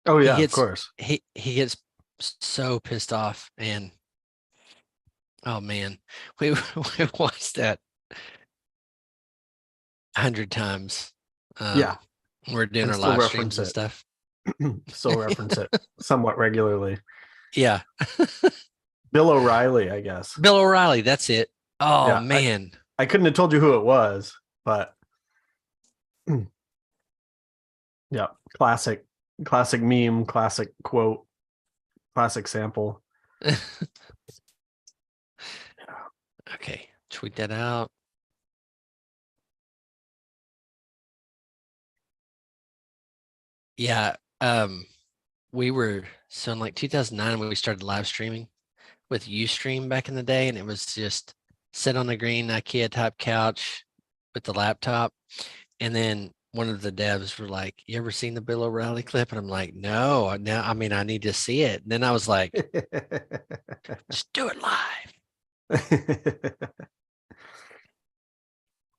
Oh he yeah, of gets course. he gets so pissed off, and oh man, we we watched that 100 times. Yeah, We're doing and our still live streams reference and it. stuff. Still reference it somewhat regularly. Yeah. Bill O'Reilly, I guess. Bill O'Reilly, that's it. Oh Yeah, man. I couldn't have told you who it was, but yeah, classic meme, classic quote, classic sample. Okay, tweet that out. Yeah, we were so in like 2009 when we started live streaming with Ustream back in the day, and it was just sit on the green IKEA type couch with the laptop. And then one of the devs were like, "You ever seen the Bill O'Reilly clip?" And I'm like, "No, now I mean I need to see it." And then I was like, "Just do it live."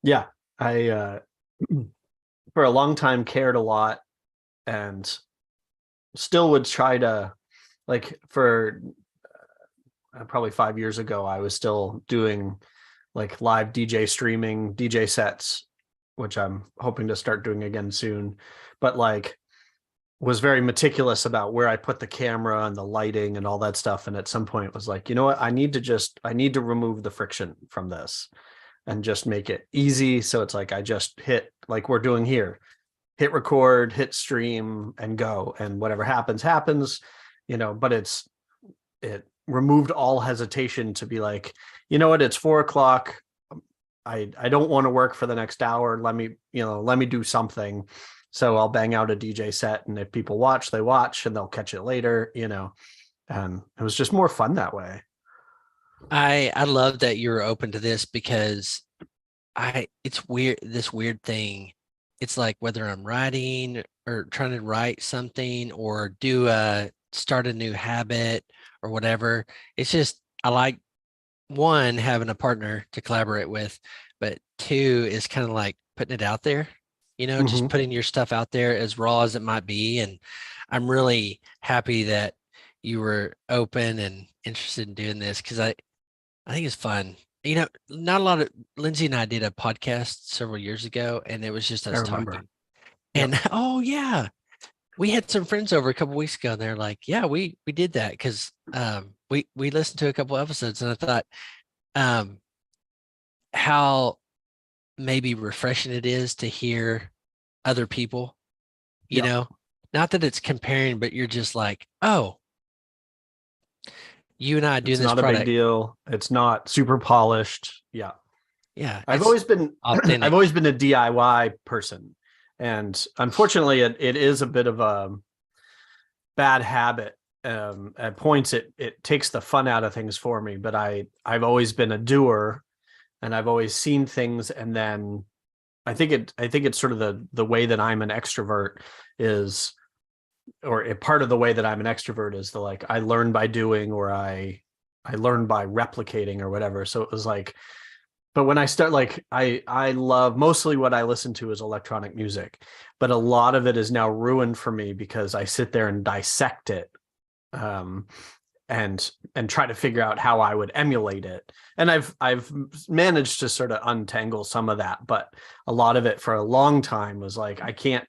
Yeah, I for a long time cared a lot and still would try to, like, for probably 5 years ago, I was still doing like live DJ streaming, DJ sets, which I'm hoping to start doing again soon. But like, was very meticulous about where I put the camera and the lighting and all that stuff. And at some point was like, you know what, I need to remove the friction from this and just make it easy. So it's like, I just hit, like we're doing here, hit record, hit stream and go, and whatever happens, happens, but it removed all hesitation to be like, you know what, it's 4 o'clock. I don't want to work for the next hour. Let me do something. So I'll bang out a DJ set, and if people watch, they watch, and they'll catch it later, and it was just more fun that way. I love that you're open to this because it's weird, this weird thing. It's like whether I'm writing or trying to write something or start a new habit or whatever. It's just I like, one, having a partner to collaborate with, but two is kind of like putting it out there, just Mm-hmm. putting your stuff out there as raw as it might be. And I'm really happy that you were open and interested in doing this because I think it's fun. Not a lot of Lindsay and I did a podcast several years ago, and it was just I us remember. talking. And Yep. oh yeah, we had some friends over a couple weeks ago, and they're like, "Yeah, we did that because we listened to a couple episodes, and I thought um how maybe refreshing it is to hear other people, you Yep. know, not that it's comparing, but you're just like, oh, you and I doing It's this not a big product. deal. It's not super polished. Yeah. Yeah, I've it's always been I've authentic. always been a DIY person. And unfortunately it is a bit of a bad habit. At points it takes the fun out of things for me, but I've always been a doer, and I've always seen things, and then I think it's sort of the way that I'm an extrovert is, or a part of the way that I'm an extrovert is the, like, I learn by doing, or I learn by replicating or whatever. So it was like, but when I start, like, I love, mostly what I listen to is electronic music, but a lot of it is now ruined for me because I sit there and dissect it, um and try to figure out how I would emulate it. And I've managed to sort of untangle some of that, but a lot of it for a long time was like, I can't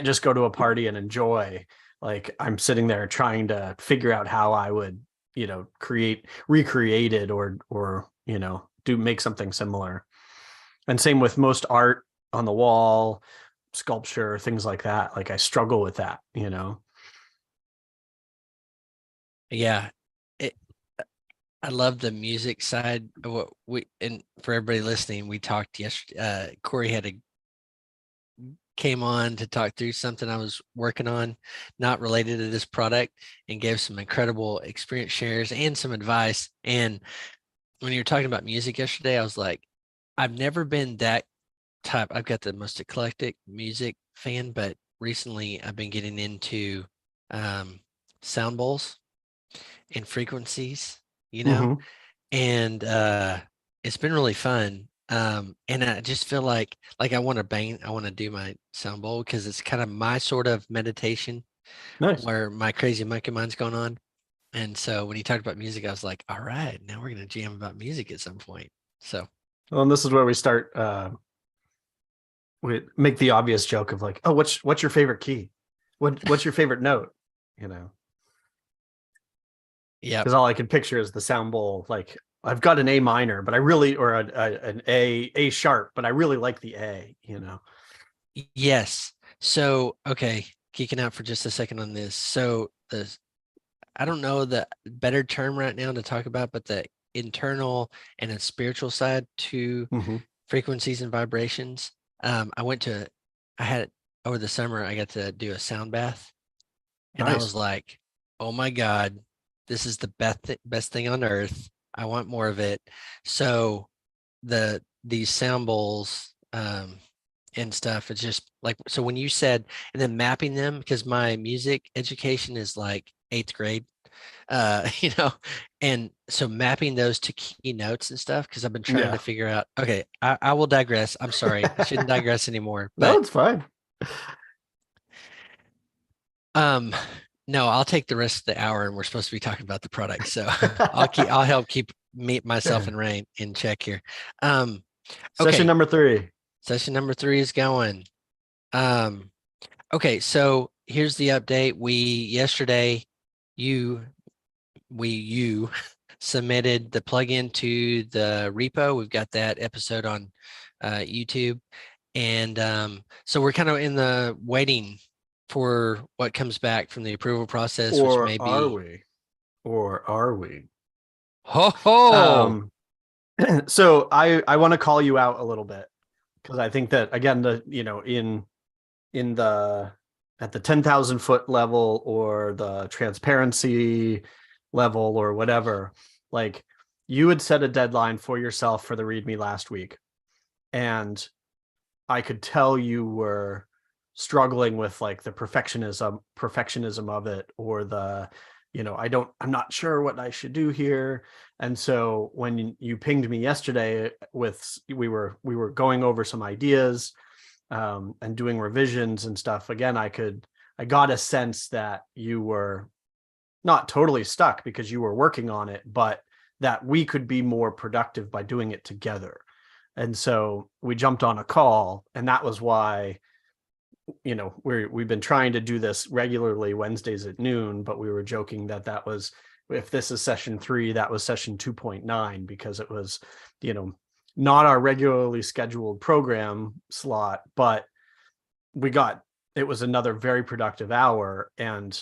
just go to a party and enjoy. Like, I'm sitting there trying to figure out how I would, recreate it, or do make something similar. And same with most art on the wall, sculpture, things like that. Like, I struggle with that. Yeah. It, I love the music side of what and for everybody listening, we talked yesterday. Cory came on to talk through something I was working on, not related to this product, and gave some incredible experience shares and some advice. And when you were talking about music yesterday, I was like, I've never been that type. I've got the most eclectic music fan, but recently I've been getting into um, sound bowls and frequencies, you know, Mm-hmm. and it's been really fun. And I just feel like I want to do my sound bowl because it's kind of my sort of meditation. Nice. where my crazy monkey mind's going on. And so when he talked about music, I was like, all right, now we're going to jam about music at some point. So Well, and this is where we start. We make the obvious joke of like, oh, what's your favorite key? What's your favorite note? You know, yeah, because all I can picture is the sound bowl. Like I've got an A minor, but I really, or an A sharp, but I really like the A. You know. yes. So okay, geeking out for just a second on this. So the I don't know the better term right now to talk about, but the internal and a spiritual side to Mm-hmm. frequencies and vibrations. I went to, I had over the summer, I got to do a sound bath, and I Nice. was like, oh my God, this is the best thing on earth. I want more of it. So these sound bowls, and stuff, it's just like, so when you said, and then mapping them, because my music education is like eighth grade, you know, and so mapping those to key notes and stuff, because I've been trying to Yeah. figure out, okay, I will digress. I'm sorry. I shouldn't digress anymore, No, but it's fine. um no, I'll take the rest of the hour, and we're supposed to be talking about the product. So I'll help keep me myself and Rain in check here. Um, Session okay, number 3. session number 3 is going. Um, okay, so here's the update. Yesterday, you you submitted the plugin to the repo. We've got that episode on YouTube. And so we're kind of in the waiting for what comes back from the approval process, which Or may are be, we? Or are we? ho ho. Um, so I want to call you out a little bit because I think that again, in the at the 10,000 foot level or the transparency level or whatever, like you had set a deadline for yourself for the README last week, and I could tell you were struggling with like the perfectionism of it, or the, I'm not sure what I should do here. And so when you pinged me yesterday with, we were going over some ideas, and doing revisions and stuff, again, I got a sense that you were not totally stuck because you were working on it, but that we could be more productive by doing it together. And so we jumped on a call, and that was why, we've been trying to do this regularly Wednesdays at noon, but we were joking that was, if this is session 3, that was session 2.9, because it was, not our regularly scheduled program slot, but it was another very productive hour, and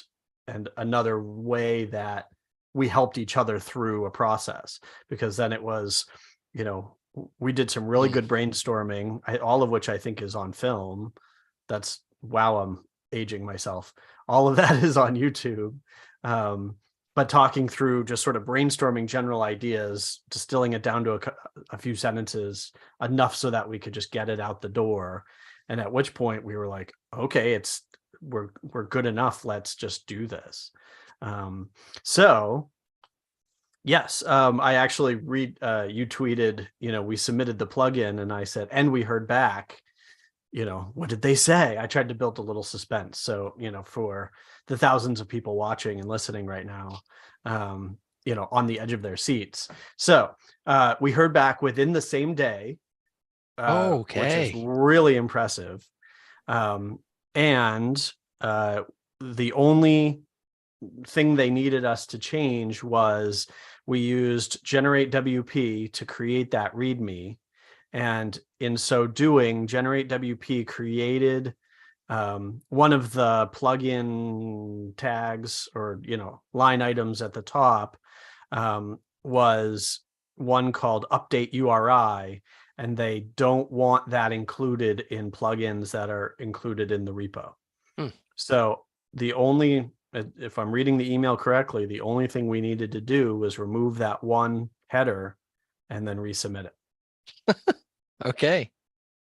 another way that we helped each other through a process, because then it was, you know, we did some really Mm. good brainstorming, all of which I think is on film. That's, wow, I'm aging myself. All of that is on YouTube. But talking through, just sort of brainstorming general ideas, distilling it down to a few sentences, enough so that we could just get it out the door. And at which point we were like, okay, we're good enough. Let's just do this. So yes, I actually you tweeted, we submitted the plugin, and I said, and we heard back. What did they say? I tried to build a little suspense. So, for the thousands of people watching and listening right now, on the edge of their seats. So we heard back within the same day, which is Okay. really impressive. And the only thing they needed us to change was, we used Generate WP to create that README. And in so doing, Generate WP created one of the plugin tags, or line items at the top, was one called Update URI, and they don't want that included in plugins that are included in the repo. Hmm. So the only, if I'm reading the email correctly, the only thing we needed to do was remove that one header and then resubmit it. Okay.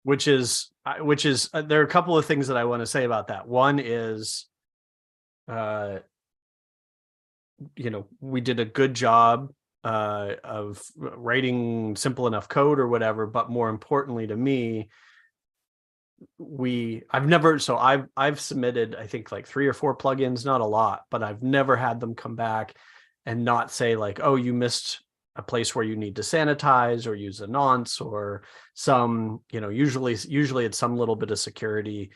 Which is there are a couple of things that I want to say about that. One is, we did a good job of writing simple enough code or whatever, but more importantly to me, I've submitted, I think, like 3 or 4 plugins, not a lot, but I've never had them come back and not say like, oh, you missed a place where you need to sanitize or use a nonce or some, usually it's some little bit of security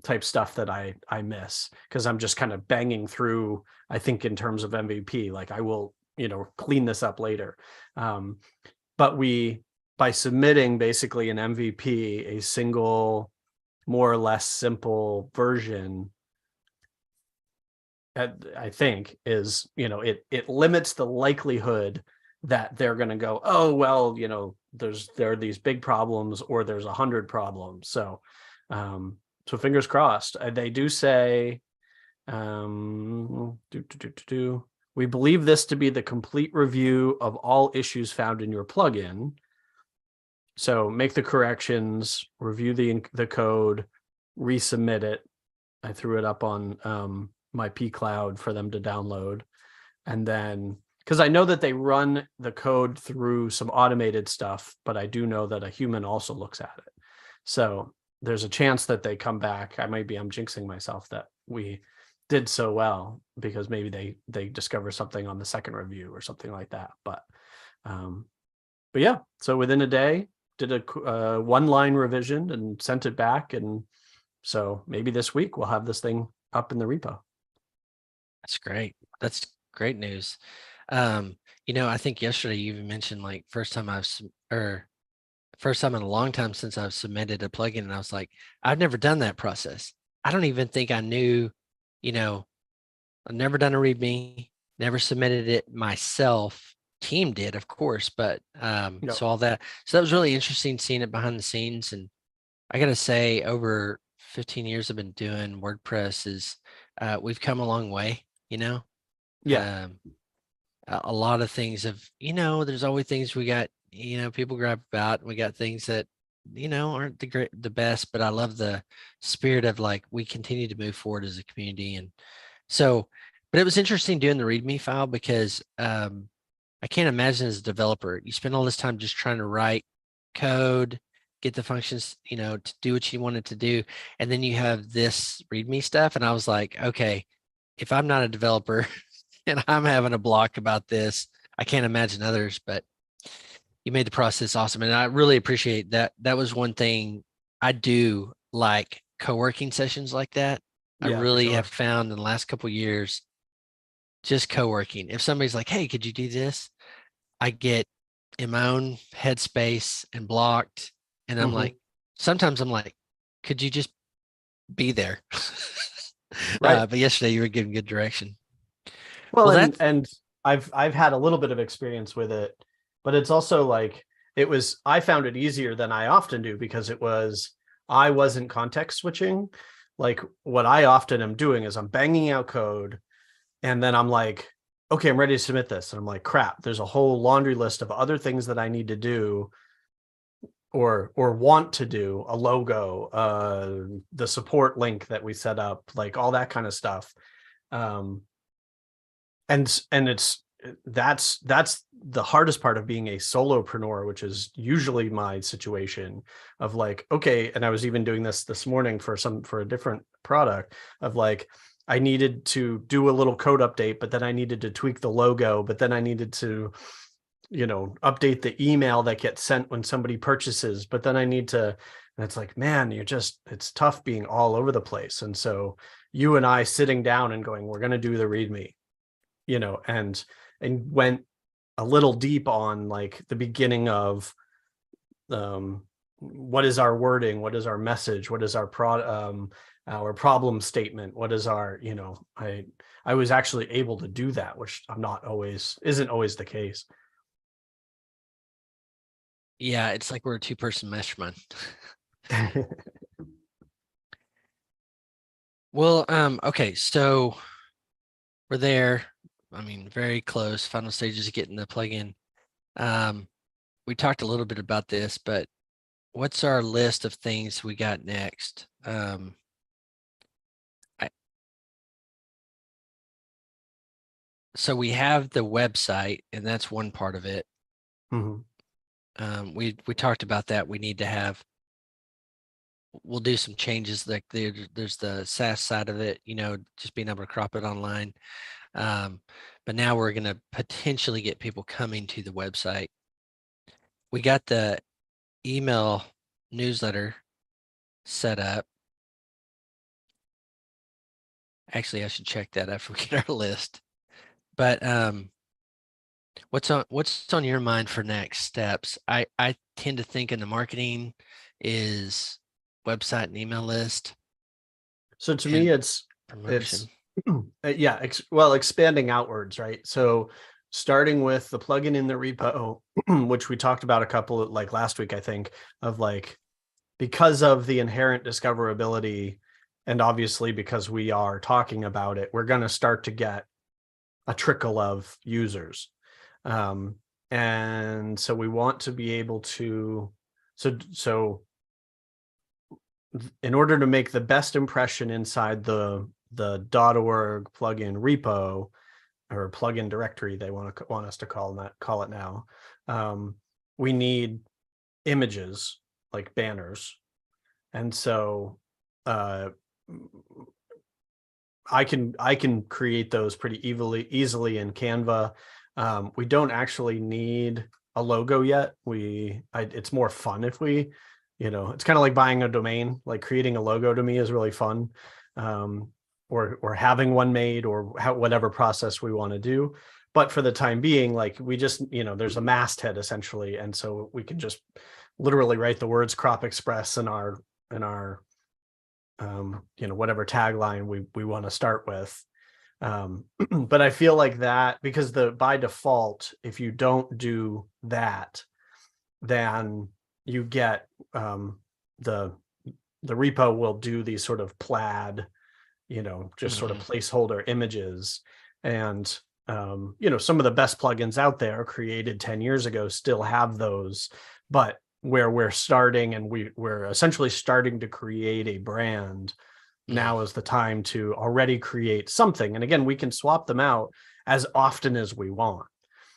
type stuff that I miss, because I'm just kind of banging through, I think, in terms of MVP, like I will, clean this up later. But by submitting basically an MVP, a single, more or less simple version, I think is, it limits the likelihood that they're going to go, oh, well, there are these big problems, or there's 100 problems. So fingers crossed. They do say, we believe this to be the complete review of all issues found in your plugin. So make the corrections, review the code, resubmit it. I threw it up on my P Cloud for them to download. And then, because I know that they run the code through some automated stuff, but I do know that a human also looks at it. So there's a chance that they come back. I'm jinxing myself that we did so well, because maybe they discover something on the second review or something like that. But yeah, so within a day, did a 1-line revision and sent it back. And so maybe this week we'll have this thing up in the repo. That's great. That's great news. I think yesterday you even mentioned like first time in a long time since I've submitted a plugin, and I was like, I've never done that process. I don't even think I knew, I've never done a README, never submitted it myself. Team did, of course, but Yep. so all that. So that was really interesting seeing it behind the scenes. And I gotta say, over 15 years I've been doing WordPress, is we've come a long way, Yeah. A lot of things have, there's always things we got, people grab about, and we got things that, aren't the best, but I love the spirit of like, we continue to move forward as a community. And so, but it was interesting doing the README file, because I can't imagine as a developer, you spend all this time just trying to write code, get the functions, to do what you wanted to do. And then you have this README stuff. And I was like, okay, if I'm not a developer and I'm having a block about this, I can't imagine others, but you made the process awesome. And I really appreciate that. That was one thing I do, like co-working sessions like that. I Yeah, for really sure. have found in the last couple of years, just co-working. If somebody's like, hey, could you do this? I get in my own headspace and blocked. And I'm like, sometimes I'm like, could you just be there? Right. But yesterday you were giving good direction. Well, Well, and I've had a little bit of experience with it, but it's also like, I found it easier than I often do, because I wasn't context switching. Like, what I often am doing is I'm banging out code, and then I'm like, okay, I'm ready to submit this. And I'm like, crap, there's a whole laundry list of other things that I need to do, or want to do, a logo, the support link that we set up, like all that kind of stuff. Um, and that's the hardest part of being a solopreneur, which is usually my situation, of like, okay, and I was even doing this morning for a different product, of like, I needed to do a little code update, but then I needed to tweak the logo, but then I needed to, update the email that gets sent when somebody purchases, but then I need to, and it's like, man, it's tough being all over the place. And so you and I sitting down and going, we're going to do the README, and went a little deep on like the beginning of, what is our wording, what is our message, what is our our problem statement, what is our, I was actually able to do that, which isn't always the case. yeah, it's like we're a two-person mastermind. Well, okay, so we're there. I mean, very close. Final stages of getting the plugin. We talked a little bit about this, but what's our list of things we got next? So we have the website, and that's one part of it. Mhm. We talked about that. We need to have we'll do some changes. Like there's the SaaS side of it, just being able to crop it online. But now we're going to potentially get people coming to the website. We got the email newsletter set up. Actually, I should check that after we get our list. But what's on your mind for next steps? I tend to think in the marketing is website and email list So to me, and it's promotion. yeah, well, expanding outwards, right? So starting with the plugin in the repo, which we talked about a couple of, like last week, I think, of like, because of the inherent discoverability, and obviously because we are talking about it, we're going to start to get a trickle of users. And so we want to be able to, so in order to make the best impression inside the .org plugin repo, or plugin directory, they want us to call it now, we need images like banners. And so I can create those pretty easily in Canva. We don't actually need a logo yet. It's more fun if we, it's kind of like buying a domain. Like creating a logo to me is really fun, or having one made, or whatever process we want to do. But for the time being, like we just, there's a masthead essentially, and so we can just literally write the words Crop.Express in our whatever tagline we want to start with. But I feel like that, because by default, if you don't do that, then you get the repo will do these sort of plaid, just sort of placeholder images. And some of the best plugins out there created 10 years ago still have those, but where we're starting, and we're essentially starting to create a brand, now is the time to already create something. And again, we can swap them out as often as we want.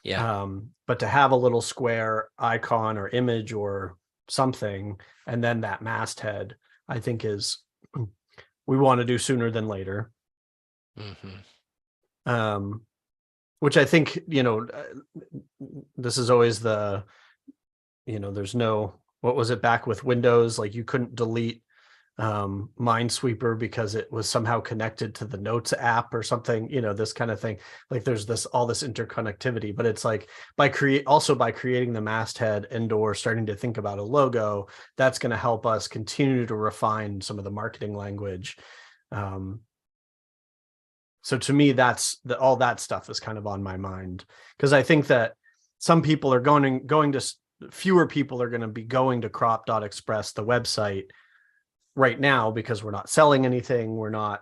Yeah. But to have a little square icon or image or something, and then that masthead, I think we want to do sooner than later. Which I think, this is always there's no, what was it back with Windows? Like you couldn't delete Minesweeper because it was somehow connected to the Notes app or something, this kind of thing. Like there's all this interconnectivity, but it's like by creating the masthead and/or starting to think about a logo, that's going to help us continue to refine some of the marketing language. So to me, all that stuff is kind of on my mind, because I think that some people are fewer people are going to be going to Crop.Express, the website, right now, because we're not selling anything, we're not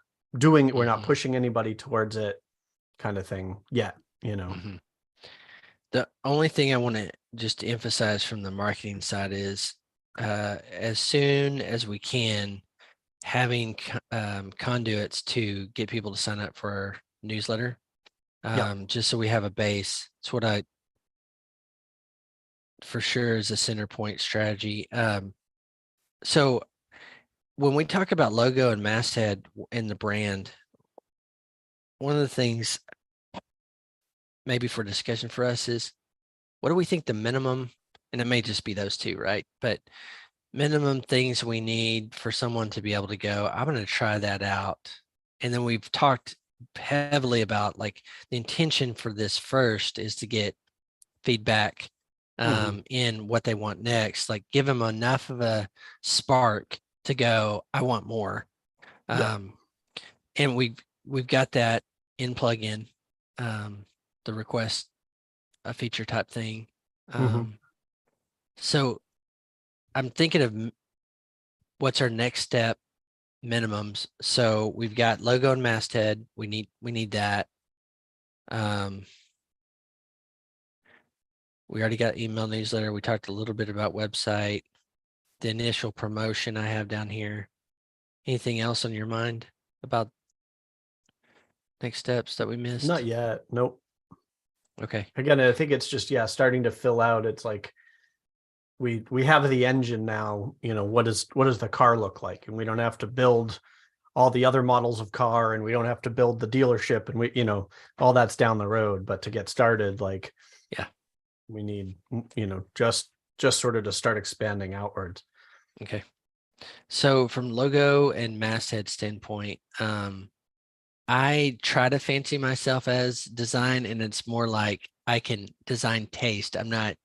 pushing anybody towards it, kind of thing yet. The only thing I want to just emphasize from the marketing side is as soon as we can, having conduits to get people to sign up for our newsletter, just so we have a base. It's what I for sure is a center point strategy. So when we talk about logo and masthead in the brand, one of the things maybe for discussion for us is, what do we think the minimum, and it may just be those two, right? But minimum things we need for someone to be able to go, I'm going to try that out. And then we've talked heavily about, like, the intention for this first is to get feedback in what they want next, like give them enough of a spark to go, I want more. And we've got that in plugin, the request a feature type thing. So I'm thinking of what's our next step minimums. So we've got logo and masthead. We need that. We already got email newsletter. We talked a little bit about website, the initial promotion I have down here. Anything else on your mind about next steps that we missed? Not yet. Nope. Okay. Again, I think it's just, starting to fill out. It's like, we have the engine now, what does the car look like? And we don't have to build all the other models of car, and we don't have to build the dealership, and all that's down the road. But to get started, like, Yeah. we need, just sort of to start expanding outwards. Okay. So from logo and masthead standpoint, I try to fancy myself as design, and it's more like I can design taste. I'm not,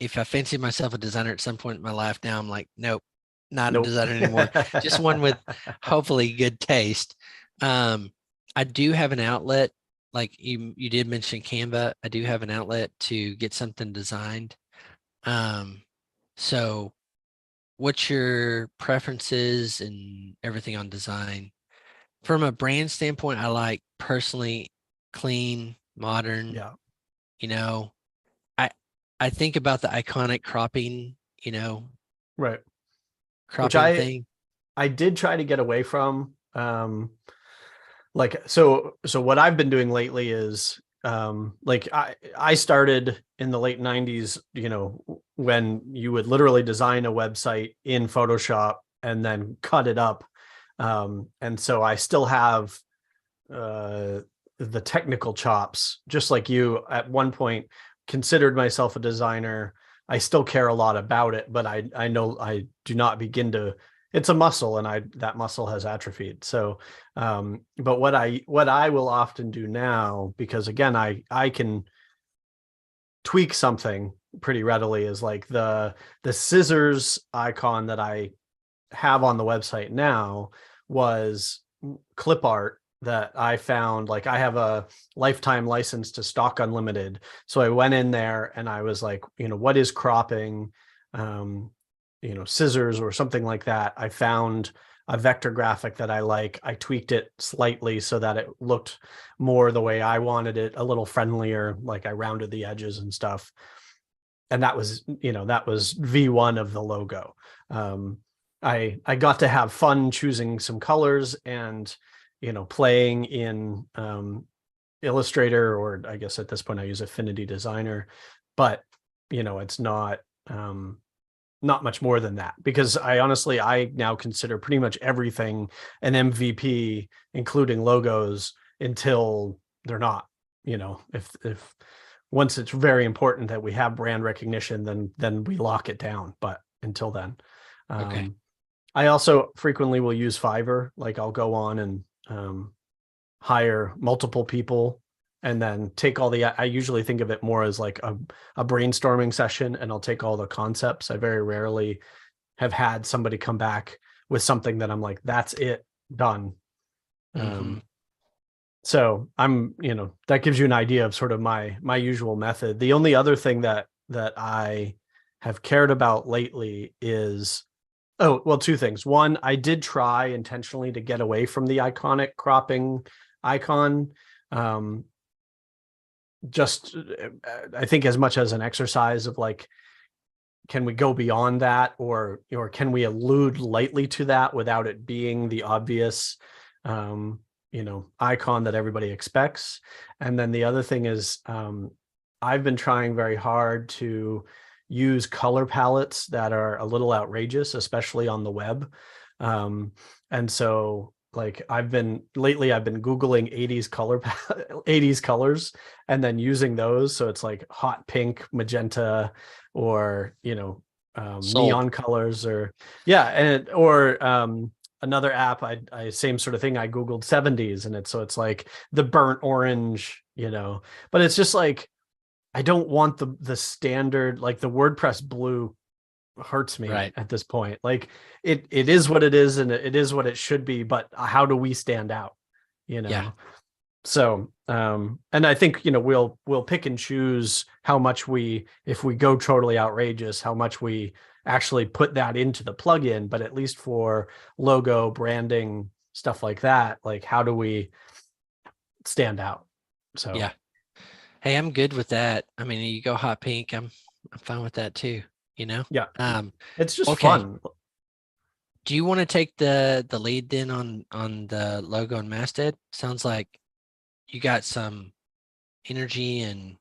if I fancy myself a designer at some point in my life, now I'm like, nope, not a Nope. designer anymore. Just one with hopefully good taste. I do have an outlet, like you did mention Canva. I do have an outlet to get something designed. So what's your preferences and everything on design? From a brand standpoint, I like personally clean, modern, Yeah, you know. I I think about the iconic cropping, right. Which cropping thing. I did try to get away from. Like, so what I've been doing lately is, like, I started in the late 90s, when you would literally design a website in Photoshop and then cut it up. And so I still have uh the technical chops, just like you at one point considered myself a designer. I still care a lot about it, but I know I do not begin to. It's a muscle, and that muscle has atrophied. So, but what I will often do now, because again, I can tweak something pretty readily, is like the scissors icon that I have on the website now was clip art that I found. Like, I have a lifetime license to Stock Unlimited. So I went in there and I was like, what is cropping? Scissors or something like that. I found a vector graphic that I like. I tweaked it slightly so that it looked more the way I wanted it, a little friendlier. Like, I rounded the edges and stuff. And that was V1 of the logo. I got to have fun choosing some colors and playing in Illustrator, or I guess at this point I use Affinity Designer, but it's not much more than that, because I now consider pretty much everything an MVP, including logos, until they're not. If once it's very important that we have brand recognition, then we lock it down. But until then, Okay. I also frequently will use Fiverr. Like, I'll go on and hire multiple people, and then take all I usually think of it more as like a brainstorming session, and I'll take all the concepts. I very rarely have had somebody come back with something that I'm like, that's it, done. Mm-hmm. So that gives you an idea of sort of my usual method. The only other thing that I have cared about lately is, oh, well, two things. One, I did try intentionally to get away from the iconic cropping icon. Just, I think, as much as an exercise of like, can we go beyond that, or can we allude lightly to that without it being the obvious icon that everybody expects. And then the other thing is, I've been trying very hard to use color palettes that are a little outrageous, especially on the web. And so, like, I've been Googling 80s 80s colors, and then using those. So it's like hot pink, magenta, or Sold. neon colors, or yeah. Or another app, I same sort of thing. I Googled 70s, and it's like the burnt orange, but it's just like, I don't want the standard, like the WordPress blue hurts me Right. at this point. Like, it is what it is, and it is what it should be, but how do we stand out? you Yeah. know so, and I think, we'll pick and choose how much if we go totally outrageous, how much we actually put that into the plugin. But at least for logo branding, stuff like that, like, how do we stand out? So, Yeah. Hey, I'm good with that. I mean, you go hot pink, I'm fine with that too, you know? yeah, Um, it's just okay. fun. Do you want to take the lead then on the logo and masthead? Sounds like you got some energy and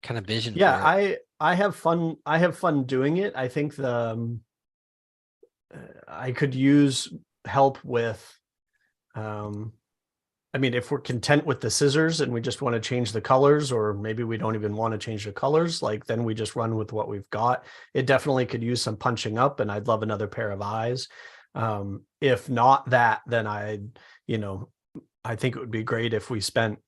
kind of vision Yeah, for it. I have fun. I have fun doing it. I think I could use help with, I mean, if we're content with the scissors and we just want to change the colors, or maybe we don't even want to change the colors, like then we just run with what we've got. It definitely could use some punching up, and I'd love another pair of eyes. If not that, then you know, I think it would be great if we spent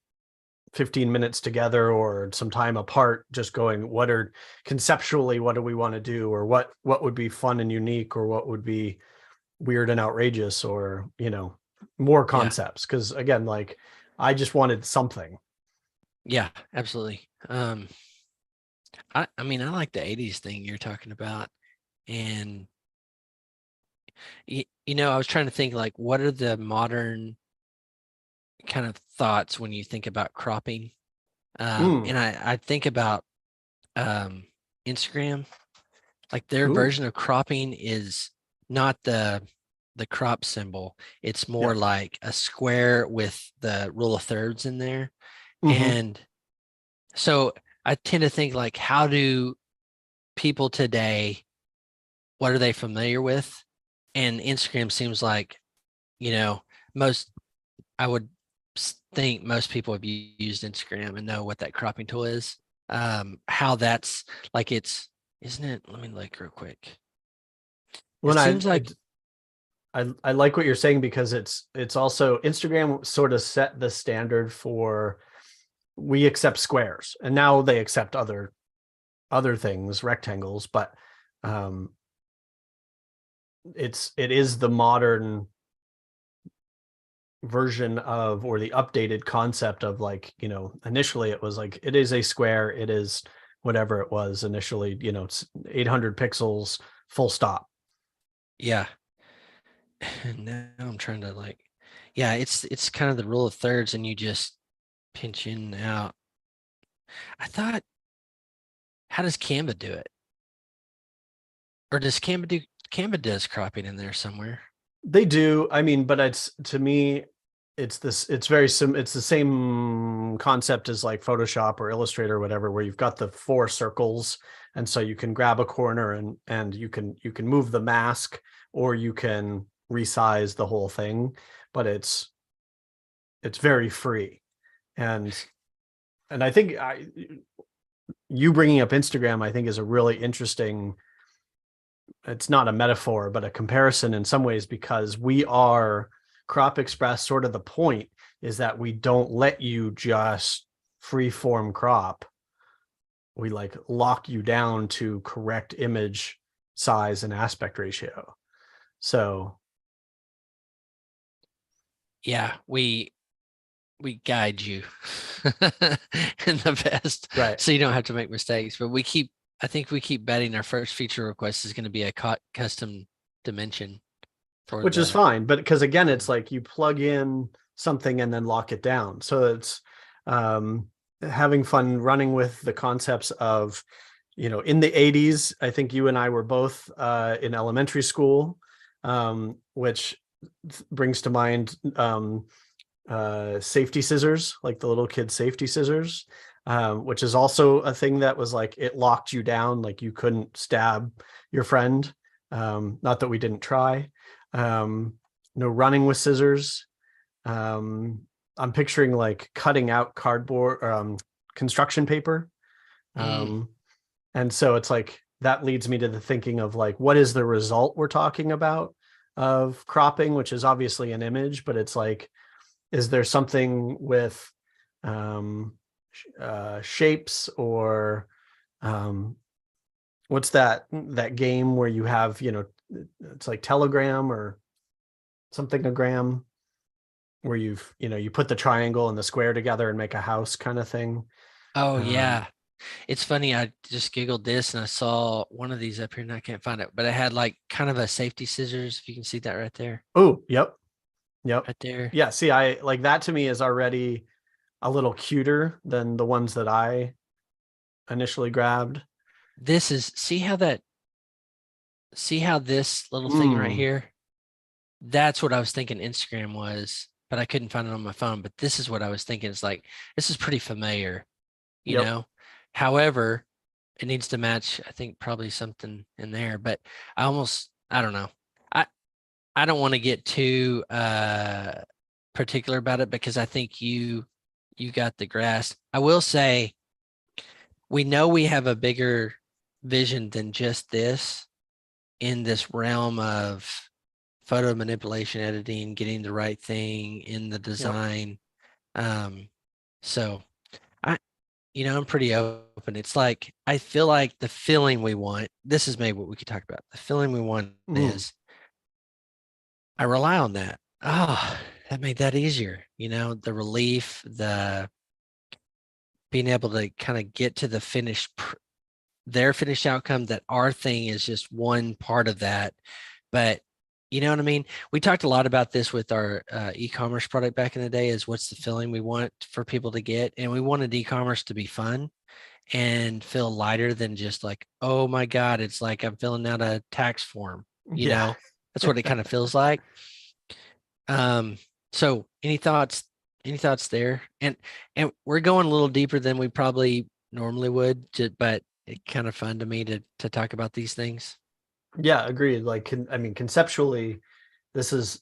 15 minutes together or some time apart just going, what are conceptually, what do we want to do, or what would be fun and unique, or what would be weird and outrageous, or more Yeah. concepts. Because again, like, I just wanted something. Yeah, absolutely. I mean, I like the 80s thing you're talking about. And I was trying to think like what are the modern kind of thoughts when you think about cropping? Mm. And I think about Instagram, like their Ooh. version of cropping is not the crop symbol. It's more Yep. like a square with the rule of thirds in there. Mm-hmm. And so I tend to think like, how do people today, what are they familiar with? And Instagram seems like, you know, most, I would think most people have used Instagram and know what that cropping tool is. How that's like, isn't it? Let me look real quick. It When seems like, I like what you're saying, because it's also Instagram sort of set the standard for, we accept squares, and now they accept other things, rectangles, but um it is the modern version of, or the updated concept of, like, initially it was like, it is a square, it is whatever it was initially, it's 800 pixels, full stop. yeah. Now I'm trying to like, yeah, it's kind of the rule of thirds, and you just pinch in and out. I thought, how does Canva do it? Or does Canva does cropping in there somewhere? They do. I mean, but it's, to me, it's very it's the same concept as like Photoshop or Illustrator or whatever, where you've got the four circles, and so you can grab a corner, and you can move the mask, or you can resize the whole thing, but it's very free. And I think you bringing up Instagram, I think, is a really interesting, it's not a metaphor, but a comparison in some ways, because we are Crop.Express. Sort of the point is that we don't let you just free form crop. We like lock you down to correct image size and aspect ratio. So Yeah, we guide you in the best, right, so you don't have to make mistakes. But I think we keep betting our first feature request is going to be a custom dimension for which is the. fine, but because again, it's like you plug in something and then lock it down. So it's um having fun running with the concepts of, in the 80s, I think you and I were both in elementary school, which brings to mind safety scissors, like the little kid safety scissors, which is also a thing that was like, it locked you down, like you couldn't stab your friend. Not that we didn't try. No running with scissors. I'm picturing like cutting out cardboard, construction paper. Mm, Um, and so it's like, that leads me to the thinking of like, what is the result we're talking about of cropping, which is obviously an image, but it's like, is there something with um, shapes, or what's that game where you have, it's like Telegram or something, a gram, where you put the triangle and the square together and make a house kind of thing. oh Um, yeah, it's funny. I just giggled this and I saw one of these up here and I can't find it, but it had like kind of a safety scissors. If you can see that right there, oh, yep, yep. right there. Yeah, see, I like that, to me is already a little cuter than the ones that I initially grabbed. This is see how this little thing right Mm, here, that's what I was thinking Instagram was, but I couldn't find it on my phone. But this is what I was thinking. It's like, this is pretty familiar, you yep. know? However, it needs to match, I think probably something in there, but I don't know. I, I don't want to get too particular about it because I think you got the grasp. I will say we know we have a bigger vision than just this in this realm of photo manipulation, editing, getting the right thing in the Yep. design. So I, I'm pretty open. It's like, I feel like the feeling we want, this is maybe what we could talk about. The feeling we want Mm. is I rely on that. Oh, that made that easier. The relief, the being able to kind of get to the their finished outcome, that our thing is just one part of that. But you know what I mean? We talked a lot about this with our e-commerce product back in the day, is what's the feeling we want for people to get. And we wanted e-commerce to be fun and feel lighter than just like, oh my God, it's like I'm filling out a tax form, Yeah. that's what it kind of feels like. Um, so any thoughts there? And we're going a little deeper than we probably normally would, but it's kind of fun to me to talk about these things. Yeah, agreed. Like, I mean, conceptually, this is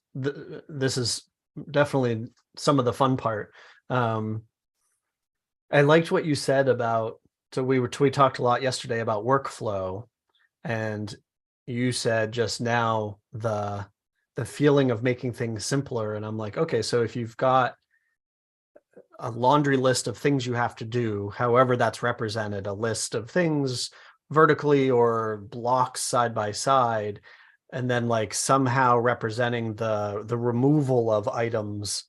definitely some of the fun part. Um, I liked what you said about, so we talked a lot yesterday about workflow, and you said just now the feeling of making things simpler. And I'm like, okay, so if you've got a laundry list of things you have to do, however that's represented, a list of things vertically or blocks side by side, and then like somehow representing the removal of items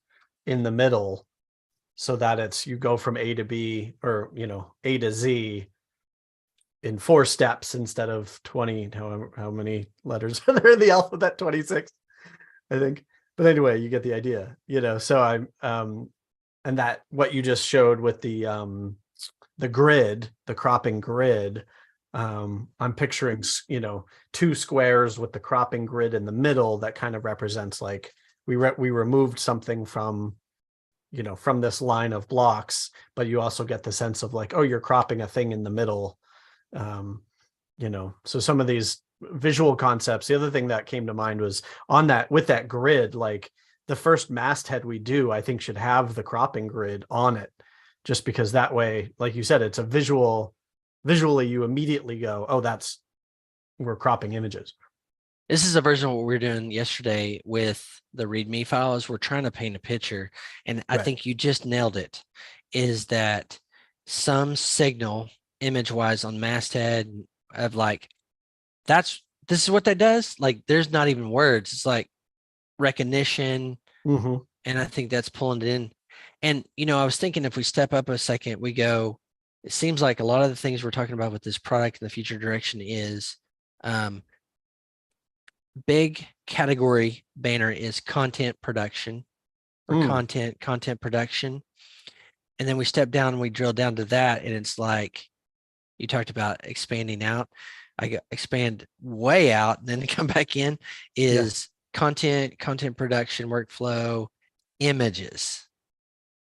in the middle, so that it's you go from A to B, or A to Z in 4 steps instead of 20, how many letters are there in the alphabet? 26, I think. But anyway, you get the idea. So I'm and that what you just showed with the grid, the cropping grid, I'm picturing 2 squares with the cropping grid in the middle that kind of represents like we removed something from this line of blocks, but you also get the sense of like, oh, you're cropping a thing in the middle. um so some of these visual concepts. The other thing that came to mind was on that, with that grid, like the first masthead we do, I think should have the cropping grid on it, just because that way, like you said, it's a visually you immediately go, oh, we're cropping images. This is a version of what we were doing yesterday with the README files. We're trying to paint a picture, and I Right. think you just nailed it. Is that some signal image-wise on masthead of like, this is what that does? Like, there's not even words. It's like recognition, Mm-hmm. and I think that's pulling it in. And I was thinking, if we step up a second, we go, it seems like a lot of the things we're talking about with this product in the future direction is um, big category banner is content production, or Mm. content production. And then we step down and we drill down to that, and it's like you talked about expanding out. Expand way out and then come back in Yeah. is content production workflow, images.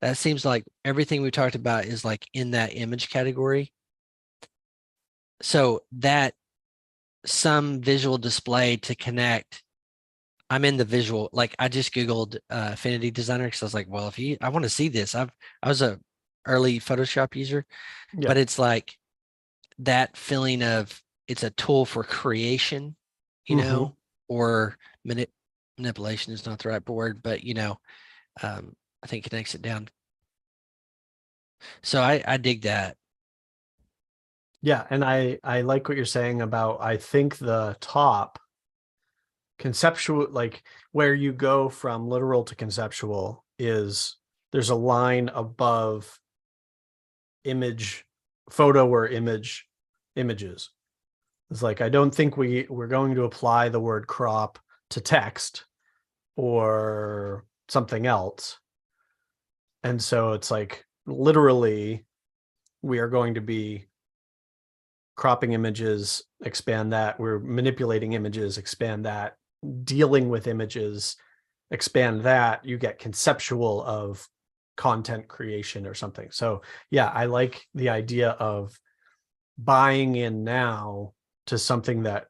That seems like everything we talked about is like in that image category. So that some visual display to connect. I'm in the visual, like I just Googled Affinity Designer because I was like, well, I want to see this. I was a early Photoshop user, Yeah. but it's like that feeling of it's a tool for creation, Mm-hmm. or manipulation is not the right word, but I think connects it down. So I dig that. Yeah, and I like what you're saying about, I think the top conceptual, like where you go from literal to conceptual, is there's a line above image, photo or images. It's like, I don't think we're going to apply the word crop to text or something else. And so it's like literally we are going to be cropping images, expand that. We're manipulating images, expand that. Dealing with images, expand that. You get conceptual of content creation or something. So yeah, I like the idea of buying in now to something that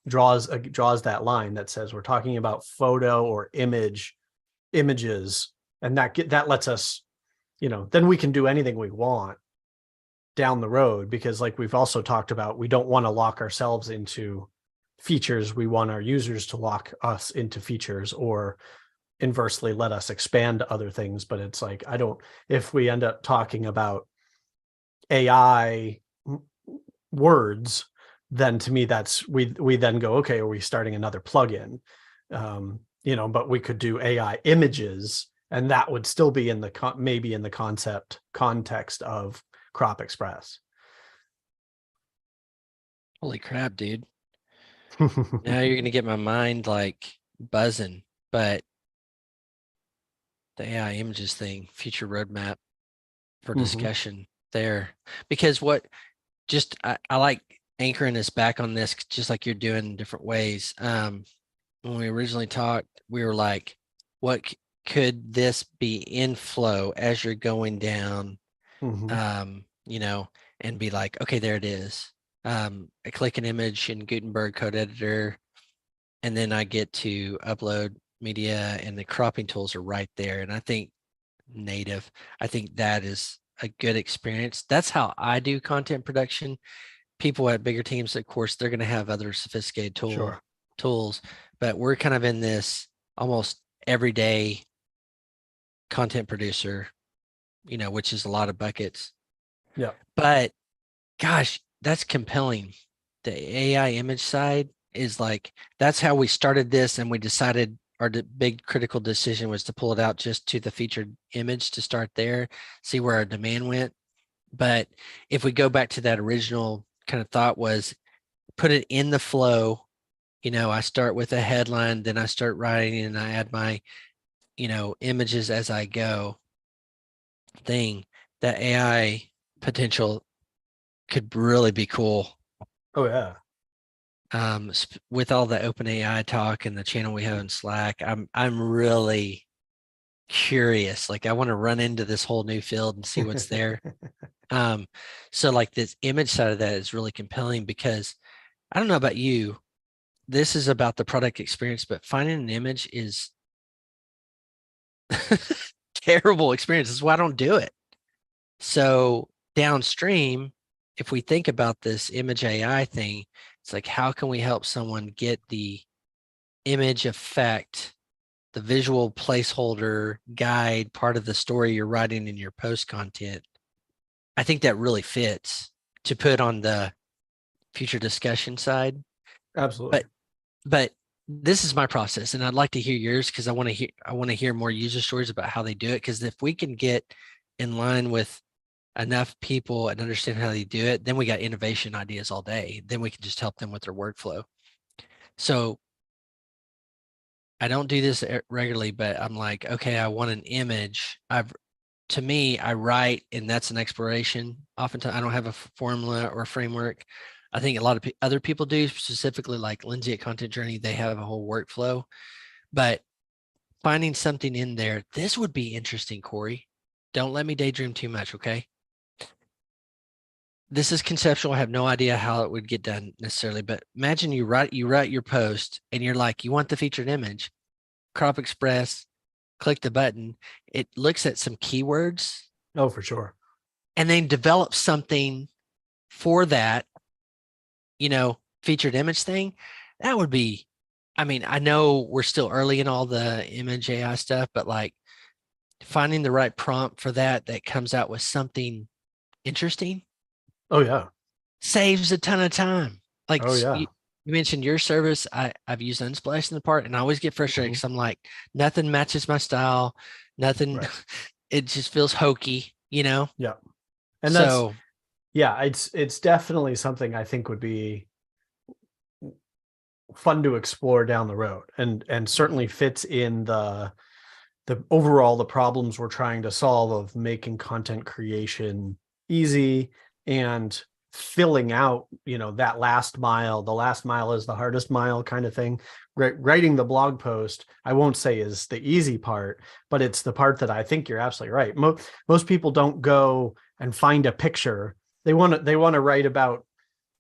draws that line that says we're talking about photo or images, and that lets us, then we can do anything we want down the road, because like we've also talked about, we don't want to lock ourselves into features. We want our users to lock us into features, or inversely let us expand to other things. But it's like, if we end up talking about AI words, then to me that's we then go, okay, are we starting another plugin? But we could do AI images, and that would still be in the maybe in the context of Crop.Express. Holy crap, dude. Now you're gonna get my mind like buzzing. But the AI images thing, future roadmap for discussion there. Because I like anchoring us back on this, just like you're doing in different ways. When we originally talked, we were like, what could this be in flow as you're going down? And be like, okay, there it is. I click an image in Gutenberg code editor, and then I get to upload media, and the cropping tools are right there. And I think I think that is a good experience. That's how I do content production. People at bigger teams, of course, they're going to have other sophisticated tools, but we're kind of in this almost everyday content producer, which is a lot of buckets. Yeah. But gosh, that's compelling. The AI image side is like, that's how we started this, and we decided our big critical decision was to pull it out just to the featured image to start there, see where our demand went. But if we go back to that original kind of thought, was put it in the flow. I start with a headline, then I start writing, and I add my, images as I go thing. That AI potential could really be cool. Oh yeah. With all the open AI talk and the channel we have in Slack, I'm really curious. Like, I want to run into this whole new field and see what's there. So like this image side of that is really compelling, because I don't know about you, this is about the product experience, but finding an image is terrible experience. That's why I don't do it. So downstream, if we think about this image AI thing, it's like, how can we help someone get the image effect, the visual placeholder guide part of the story you're writing in your post content? I think that really fits to put on the future discussion side. Absolutely. But this is my process, and I'd like to hear yours, because I want to hear more user stories about how they do it. Because if we can get in line with enough people and understand how they do it, then we got innovation ideas all day. Then we can just help them with their workflow. So I don't do this regularly, but I'm like, okay, I want an image. To me, I write, and that's an exploration. Oftentimes, I don't have a formula or a framework. I think a lot of other people do, specifically like Lindsay at Content Journey. They have a whole workflow, but finding something in there, this would be interesting, Cory. Don't let me daydream too much, okay? This is conceptual. I have no idea how it would get done necessarily, but imagine you write your post, and you're like, you want the featured image, Crop.Express, click the button. It looks at some keywords. Oh, for sure. And then develop something for that, featured image thing. That would be, I know we're still early in all the image AI stuff, but like finding the right prompt for that comes out with something interesting. Oh yeah. Saves a ton of time. Like, Oh yeah. you mentioned your service. I've used Unsplash in the part, and I always get frustrated because I'm like, nothing matches my style. Nothing. Right. It just feels hokey, Yeah. And so it's definitely something I think would be fun to explore down the road, and certainly fits in the overall the problems we're trying to solve of making content creation easy and filling out, that last mile. The last mile is the hardest mile kind of thing. Writing the blog post, I won't say is the easy part, but it's the part that I think you're absolutely right. Most people don't go and find a picture. They want to write about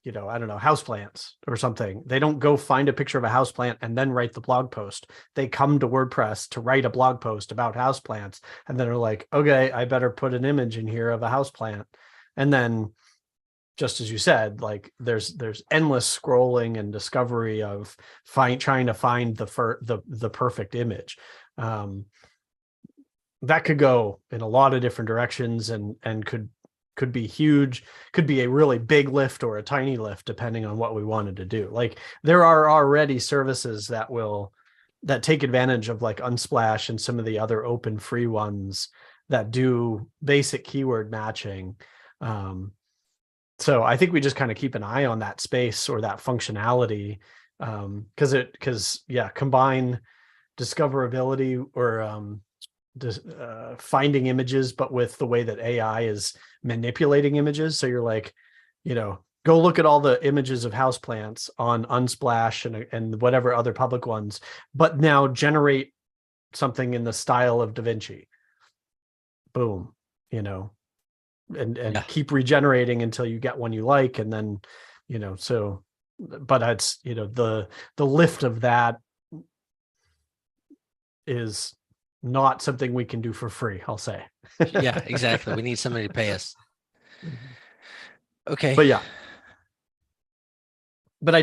I don't know, houseplants or something. They don't go find a picture of a houseplant and then write the blog post. They come to WordPress to write a blog post about houseplants, and then are like, okay, I better put an image in here of a houseplant. And then, just as you said, like there's endless scrolling and discovery of trying to find the perfect image. That could go in a lot of different directions, and could be huge, could be a really big lift or a tiny lift, depending on what we wanted to do. Like there are already services that take advantage of like Unsplash and some of the other open free ones that do basic keyword matching. So I think we just kind of keep an eye on that space or that functionality, because combine discoverability or finding images, but with the way that AI is manipulating images. So you're like, go look at all the images of houseplants on Unsplash and whatever other public ones, but now generate something in the style of Da Vinci. Boom, and keep regenerating until you get one you like. And then, so, but it's, the lift of that is not something we can do for free, I'll say. Yeah, exactly. We need somebody to pay us. Okay. But yeah. But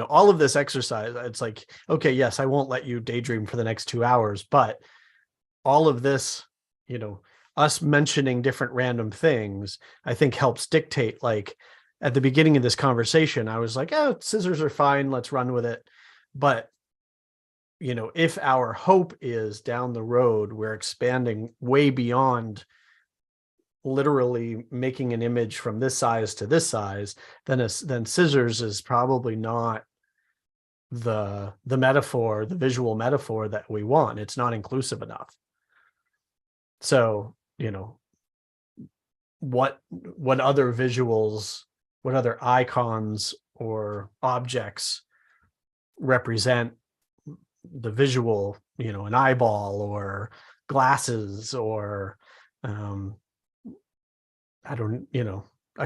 all of this exercise, it's like, okay, yes, I won't let you daydream for the next 2 hours, but all of this, us mentioning different random things, I think helps dictate, like at the beginning of this conversation, I was like, oh, scissors are fine, let's run with it. But if our hope is down the road, we're expanding way beyond literally making an image from this size to this size, then scissors is probably not the metaphor, the visual metaphor that we want. It's not inclusive enough. So, what other visuals, what other icons or objects represent the visual, an eyeball or glasses or a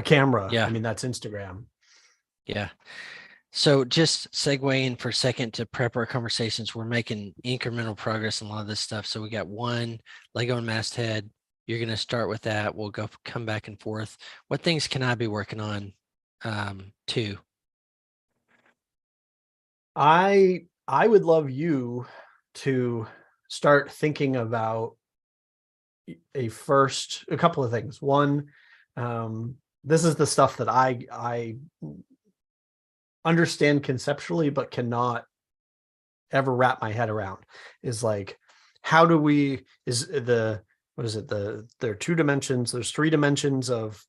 camera. Yeah. I mean, that's Instagram. Yeah. So just segueing for a second to prep our conversations, we're making incremental progress on a lot of this stuff. So we got one Lego and masthead. You're going to start with that. We'll come back and forth. What things can I be working on too? I would love you to start thinking about a couple of things. One, this is the stuff that I understand conceptually, but cannot ever wrap my head around, is like, how do we, there are 2 dimensions, there's 3 dimensions of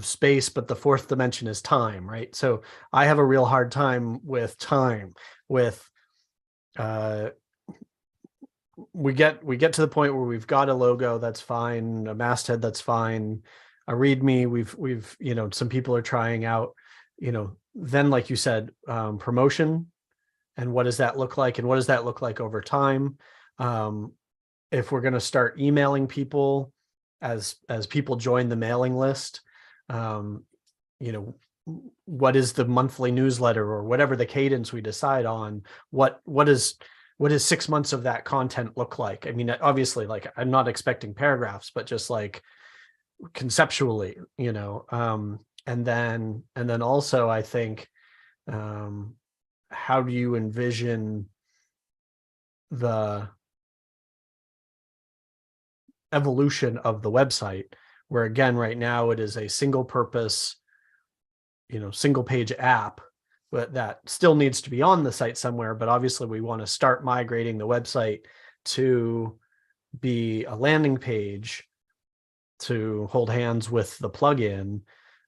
space, but the 4th dimension is time, right? So I have a real hard time with time, with we get to the point where we've got a logo, that's fine, a masthead, that's fine, a readme, we've some people are trying out, then like you said, promotion, and what does that look like, and what does that look like over time? If we're going to start emailing people as people join the mailing list, what is the monthly newsletter, or whatever the cadence we decide on, what is 6 months of that content look like? I mean, obviously, like, I'm not expecting paragraphs, but just like conceptually, and then also, I think, how do you envision the evolution of the website, where again, right now it is a single purpose, single page app, but that still needs to be on the site somewhere. But obviously we want to start migrating the website to be a landing page to hold hands with the plugin.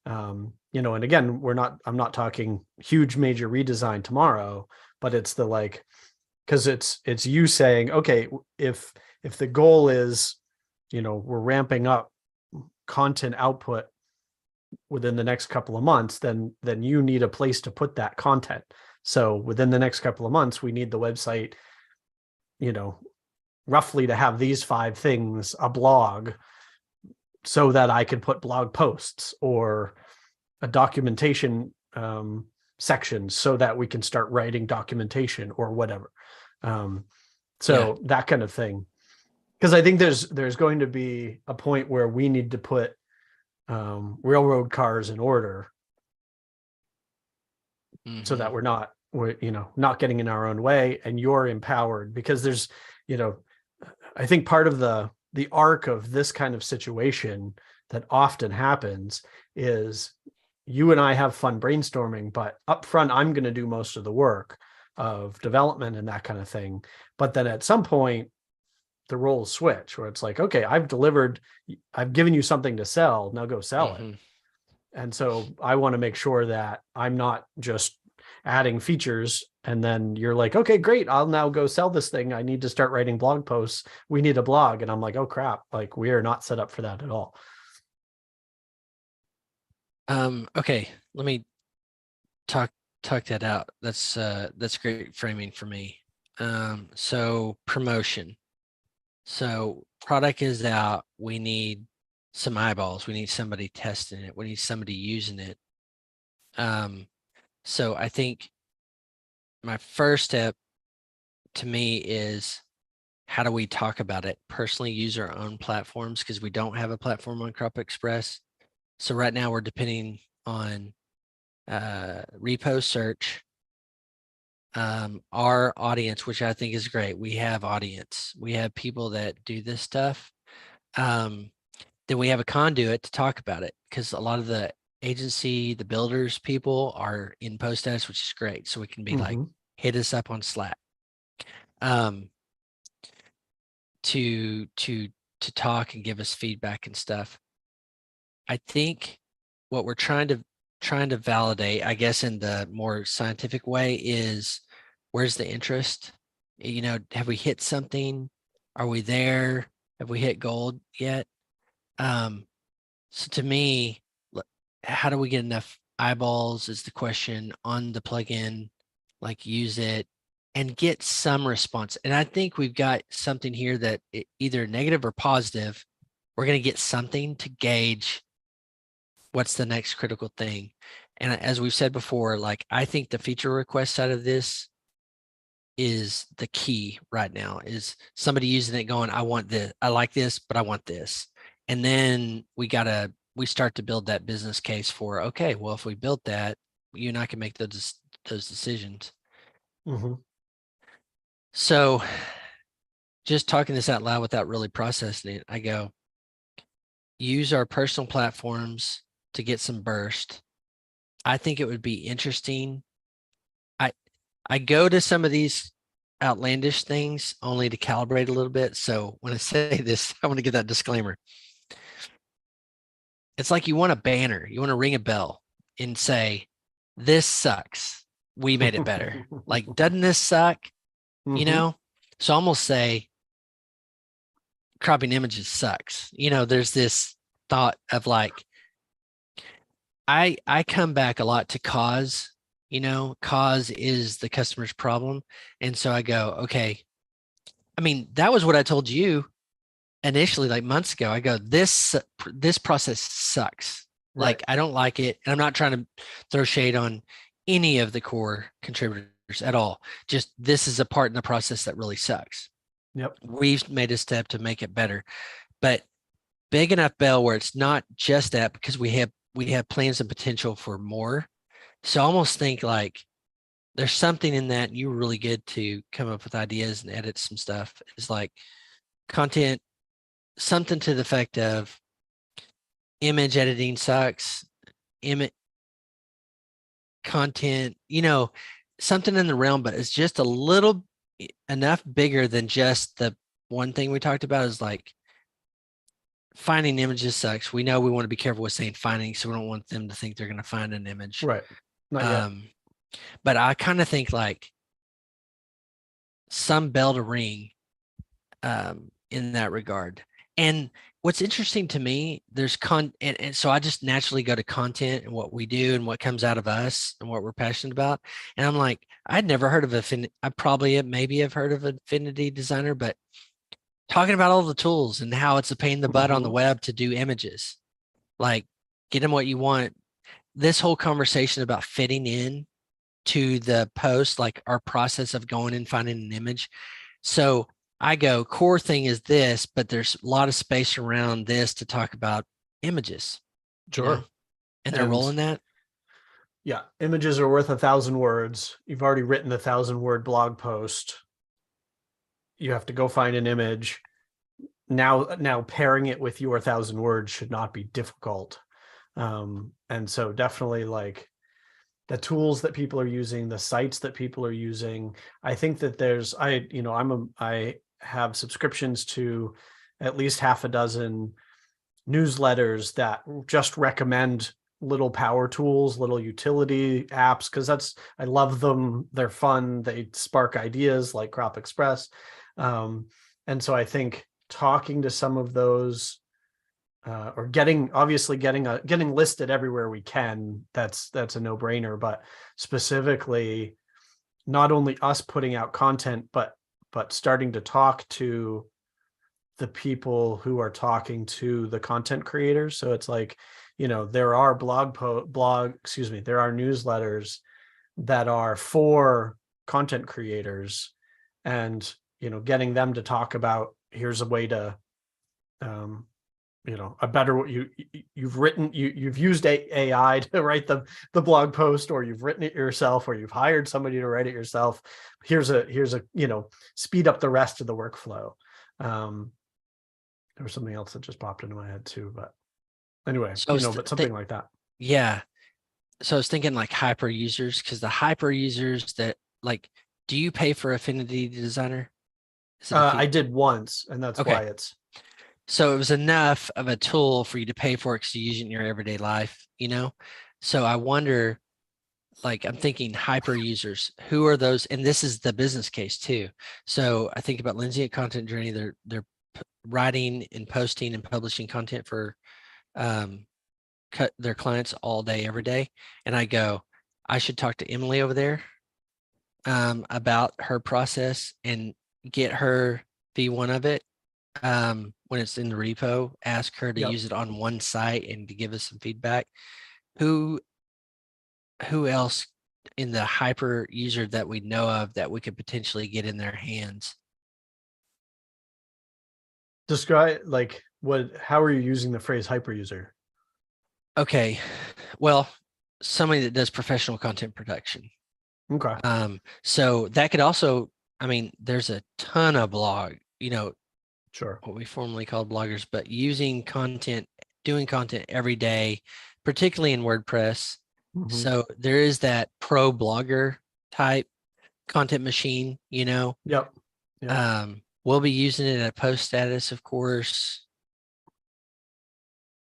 And again, I'm not talking huge major redesign tomorrow, but it's the like, because it's you saying, okay, if the goal is, we're ramping up content output within the next couple of months, then you need a place to put that content. So within the next couple of months, we need the website, roughly to have these 5 things, a blog, so that I can put blog posts or a documentation sections so that we can start writing documentation or whatever. Yeah. That kind of thing. Because I think there's going to be a point where we need to put railroad cars in order so that we're not getting in our own way, and you're empowered, because there's, I think part of the arc of this kind of situation that often happens is you and I have fun brainstorming, but up front, I'm going to do most of the work of development and that kind of thing. But then at some point, the roles switch where it's like, okay, I've given you something to sell. Now go sell it. And so I want to make sure that I'm not just adding features and then you're like, okay, great, I'll now go sell this thing. I need to start writing blog posts. We need a blog. And I'm like, oh crap, like we are not set up for that at all. Okay, let me talk that out. That's great framing for me. So promotion. So product is out. We need some eyeballs. We need somebody testing it. We need somebody using it. So I think my first step to me is, how do we talk about it? Personally use our own platforms, because we don't have a platform on Crop.Express. So right now we're depending on repo search, our audience, which I think is great. We have audience. We have people that do this stuff. Then we have a conduit to talk about it, because a lot of the agency, the builders people are in post us, which is great. So we can be like, hit us up on Slack. To talk and give us feedback and stuff. I think what we're trying to validate, I guess, in the more scientific way, is where's the interest? Have we hit something? Are we there? Have we hit gold yet? So to me, how do we get enough eyeballs is the question on the plugin, like use it and get some response. And I think we've got something here that either negative or positive, we're going to get something to gauge what's the next critical thing. And as we've said before, like, I think the feature request side of this is the key right now, is somebody using it going, I want this, I like this, but I want this. And then we start to build that business case for, okay, well, if we built that, you and I can make those decisions. So just talking this out loud without really processing it, I go, use our personal platforms to get some burst. I think it would be interesting. I go to some of these outlandish things only to calibrate a little bit. So when I say this, I want to give that disclaimer. It's like you want a banner, you want to ring a bell and say, this sucks. We made it better. Like, doesn't this suck? So almost say cropping images sucks. There's this thought of like, I come back a lot to cause. Cause is the customer's problem. And so I go, okay, I mean, that was what I told you initially, like months ago. I go, this process sucks. Right. Like, I don't like it. And I'm not trying to throw shade on any of the core contributors at all. Just, this is a part in the process that really sucks. Yep. We've made a step to make it better, but big enough bell where it's not just that, because we have plans and potential for more. So I almost think like there's something in that, and you were really good to come up with ideas and edit some stuff. It's like content, something to the effect of image editing sucks, image content, something in the realm, but it's just a little enough bigger than just the one thing we talked about, is like, finding images sucks. We know we want to be careful with saying finding, so we don't want them to think they're going to find an image. Right. Not yet. But I kind of think like some bell to ring in that regard. And what's interesting to me, there's and so I just naturally go to content and what we do and what comes out of us and what we're passionate about. And I'm like, I'd never heard of I probably maybe have heard of Affinity Designer, but talking about all the tools and how it's a pain in the butt on the web to do images, like, get them what you want. this whole conversation about fitting in to the post, like our process of going and finding an image. So I go, core thing is this, but there's a lot of space around this to talk about images, Sure. and they're And rolling that. yeah, images are worth 1,000 words. You've already written a 1,000-word blog post. You have to go find an image. Now pairing it with your 1,000 words should not be difficult. And so definitely like the tools that people are using, the sites that people are using. I think that I have subscriptions to at least half a dozen newsletters that just recommend little power tools, little utility apps, because I love them. They're fun. They spark ideas like Crop.Express. And so I think talking to some of those or getting listed everywhere we can, that's a no-brainer. But specifically, not only us putting out content, but starting to talk to the people who are talking to the content creators. So it's like, there are there are newsletters that are for content creators, and getting them to talk about, here's a way to a better, you've used AI to write the blog post, or you've written it yourself, or you've hired somebody to write it yourself. Here's a speed up the rest of the workflow. There was something else that just popped into my head too, but anyway, So but something like that. yeah. So I was thinking like hyper users, because the hyper users that like, do you pay for Affinity Designer? Is it a I fee? did once, and that's Okay. why it's So it was enough of a tool for you to pay for it because you use it in your everyday life, So I wonder, like, I'm thinking hyper users, who are those? And this is the business case too. So I think about Lindsay at Content Journey. They're writing and posting and publishing content for cut their clients all day, every day. And I go, I should talk to Emily over there about her process and get her be one of it. When it's in the repo, ask her to yep. use it on one site and to give us some feedback. Who who else in the hyper user that we know of that we could potentially get in their hands? Describe, like, how are you using the phrase hyper user? Okay, well, somebody that does professional content production. Okay. So that could also, I mean, there's a ton of blog, Sure. what we formerly called bloggers, but using content, doing content every day, particularly in WordPress. Mm-hmm. So there is that pro blogger type content machine, Yep. Yep. We'll be using it at post status, of course.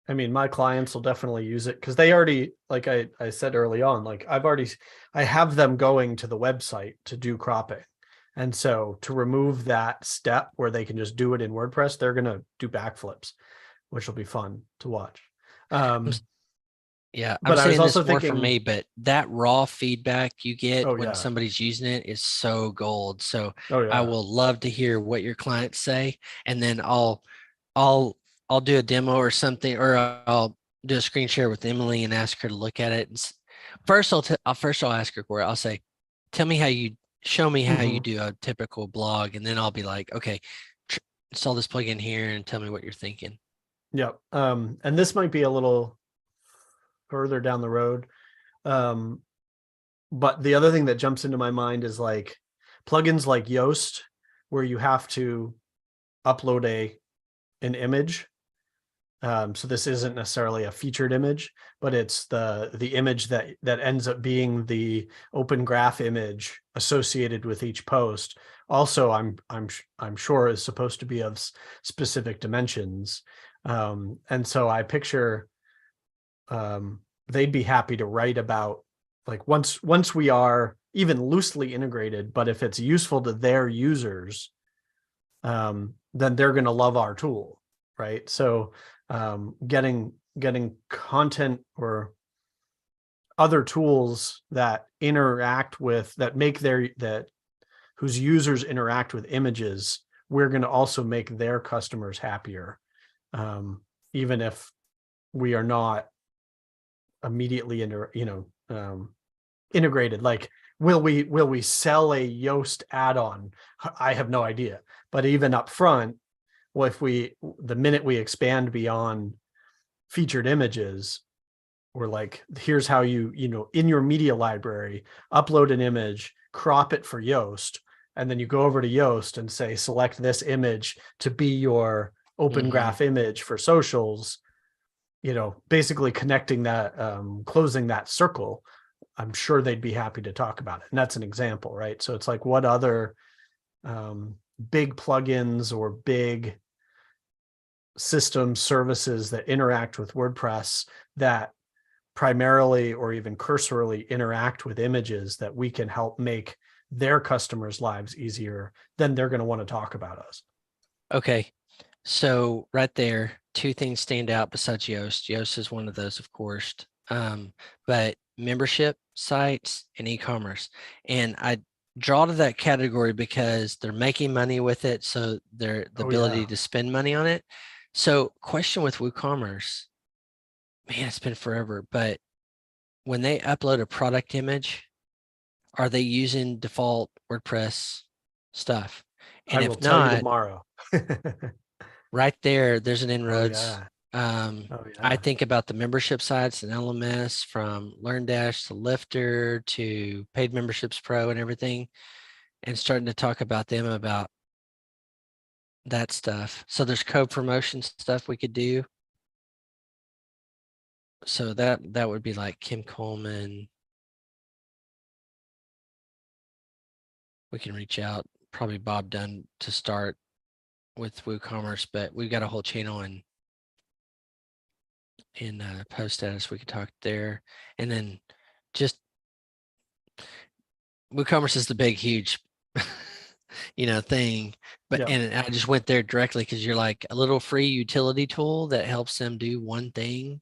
I mean, my clients will definitely use it because they already, like I said early on, like I have them going to the website to do cropping. And so to remove that step where they can just do it in WordPress, they're going to do backflips, which will be fun to watch. I'm, Um, yeah, I'm but I was saying also this more for thinking, me, but that raw feedback you get oh when yeah, somebody's using it is so gold. So oh I yeah, will love to hear what your clients say, and then I'll I'll do a demo or something, or I'll do a screen share with Emily and ask her to look at it. And first, first I'll ask her where I'll say, "Tell me how you show me how you hmm do a typical blog," and then I'll be like, "Okay, install this plugin here and tell me what you're thinking." yep. And this might be a little further down the road. Um, but the other thing that jumps into my mind is like plugins like Yoast, where you have to upload an image. So this isn't necessarily a featured image, but it's the image that ends up being the open graph image associated with each post. Also, I'm sure is supposed to be of specific dimensions, and so I picture they'd be happy to write about, like, once we are even loosely integrated, but if it's useful to their users, then they're going to love our tool, right? So getting content or other tools that interact with that make their that whose users interact with images, we're going to also make their customers happier, even if we are not immediately integrated. Like, will we sell a Yoast add-on? I have no idea. But even up front, well, the minute we expand beyond featured images, we're like, here's how you in your media library, upload an image, crop it for Yoast, and then you go over to Yoast and say, select this image to be your open graph image for socials, basically connecting that, closing that circle. I'm sure they'd be happy to talk about it. And that's an example, right? So it's like, what other big plugins or big system services that interact with WordPress that primarily or even cursorily interact with images that we can help make their customers' lives easier, then they're going to want to talk about us. Okay. So right there, two things stand out besides Yoast. Yoast is one of those, of course. But membership sites and e-commerce. And I draw to that category because they're making money with it. So the ability to spend money on it. So question with WooCommerce, man, it's been forever, but when they upload a product image, are they using default WordPress stuff? And I if will tell you not, tomorrow. right there's an Oh inroads. yeah. Oh I yeah. think about the membership sites and LMS, from LearnDash to Lifter to Paid Memberships Pro and everything, and starting to talk about them about that stuff. So there's co-promotion stuff we could do. So that would be like Kim Coleman. We can reach out, probably Bob Dunn to start with WooCommerce, but we've got a whole channel in post status. We could talk there, and then just WooCommerce is the big, huge, thing. But Yeah. and I just went there directly because you're like a little free utility tool that helps them do one thing.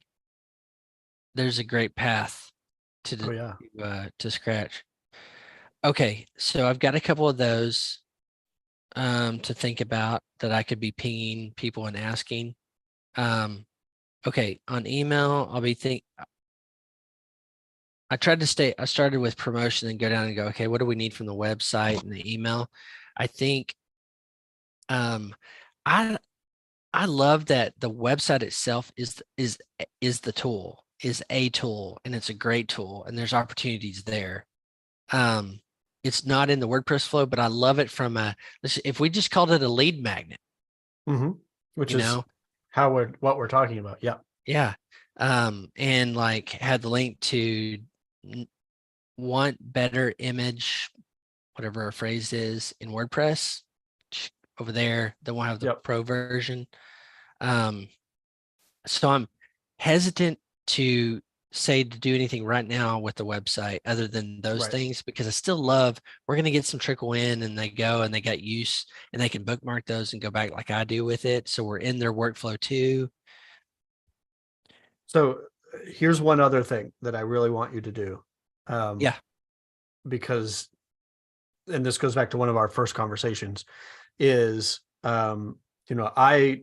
There's a great path Oh yeah. to Scratch. Okay, so I've got a couple of those to think about that I could be pinging people and asking. Okay, on email, I started with promotion and go down and go, okay, what do we need from the website and the email? I think um I I love that the website itself is the tool, is a tool, and it's a great tool, and there's opportunities there. Um, it's not in the WordPress flow, but I love it from if we just called it a lead magnet, Mm-hmm. Which you is know, what we're talking about. Yeah. yeah. And like had the link to want better image, whatever our phrase is in WordPress over there. Then we'll have the pro version. So I'm hesitant to say to do anything right now with the website other than those things, because I still love, we're going to get some trickle in and they go and they got use and they can bookmark those and go back like I do with it. So we're in their workflow too. So here's one other thing that I really want you to do. Yeah. Because, and this goes back to one of our first conversations, is, I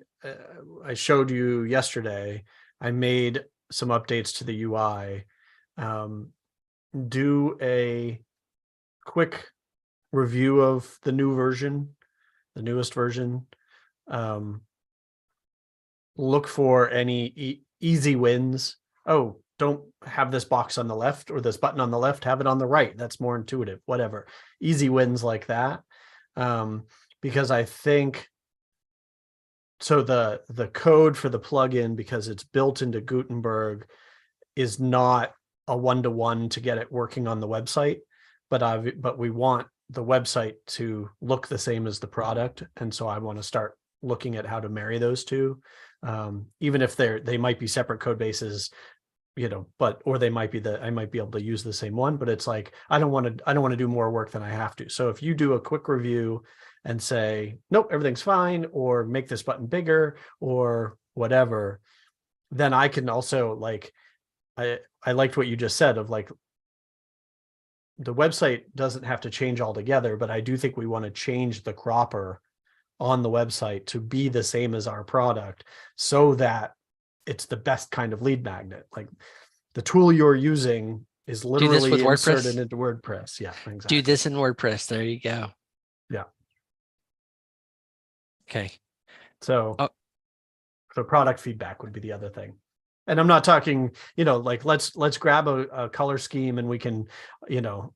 showed you yesterday, I made some updates to the UI. Do a quick review of the new version, the newest version. Look for any easy wins. Oh, don't have this box on the left or this button on the left, have it on the right. That's more intuitive, whatever. Easy wins like that. Because I think, so the code for the plugin, because it's built into Gutenberg, is not a one-to-one to get it working on the website, but we want the website to look the same as the product. And so I want to start looking at how to marry those two. Even if they might be separate code bases, or I might be able to use the same one, but it's like, I don't want to do more work than I have to. So if you do a quick review and say, nope, everything's fine, or make this button bigger or whatever, then I can also, like, I liked what you just said of like, the website doesn't have to change altogether, but I do think we want to change the cropper on the website to be the same as our product so that it's the best kind of lead magnet. Like, the tool you're using is Do this with literally inserted WordPress. into WordPress. Yeah, Do exactly. this in WordPress. There you go. Yeah. Okay. So Oh, so product feedback would be the other thing. And I'm not talking, like let's grab a color scheme and we can,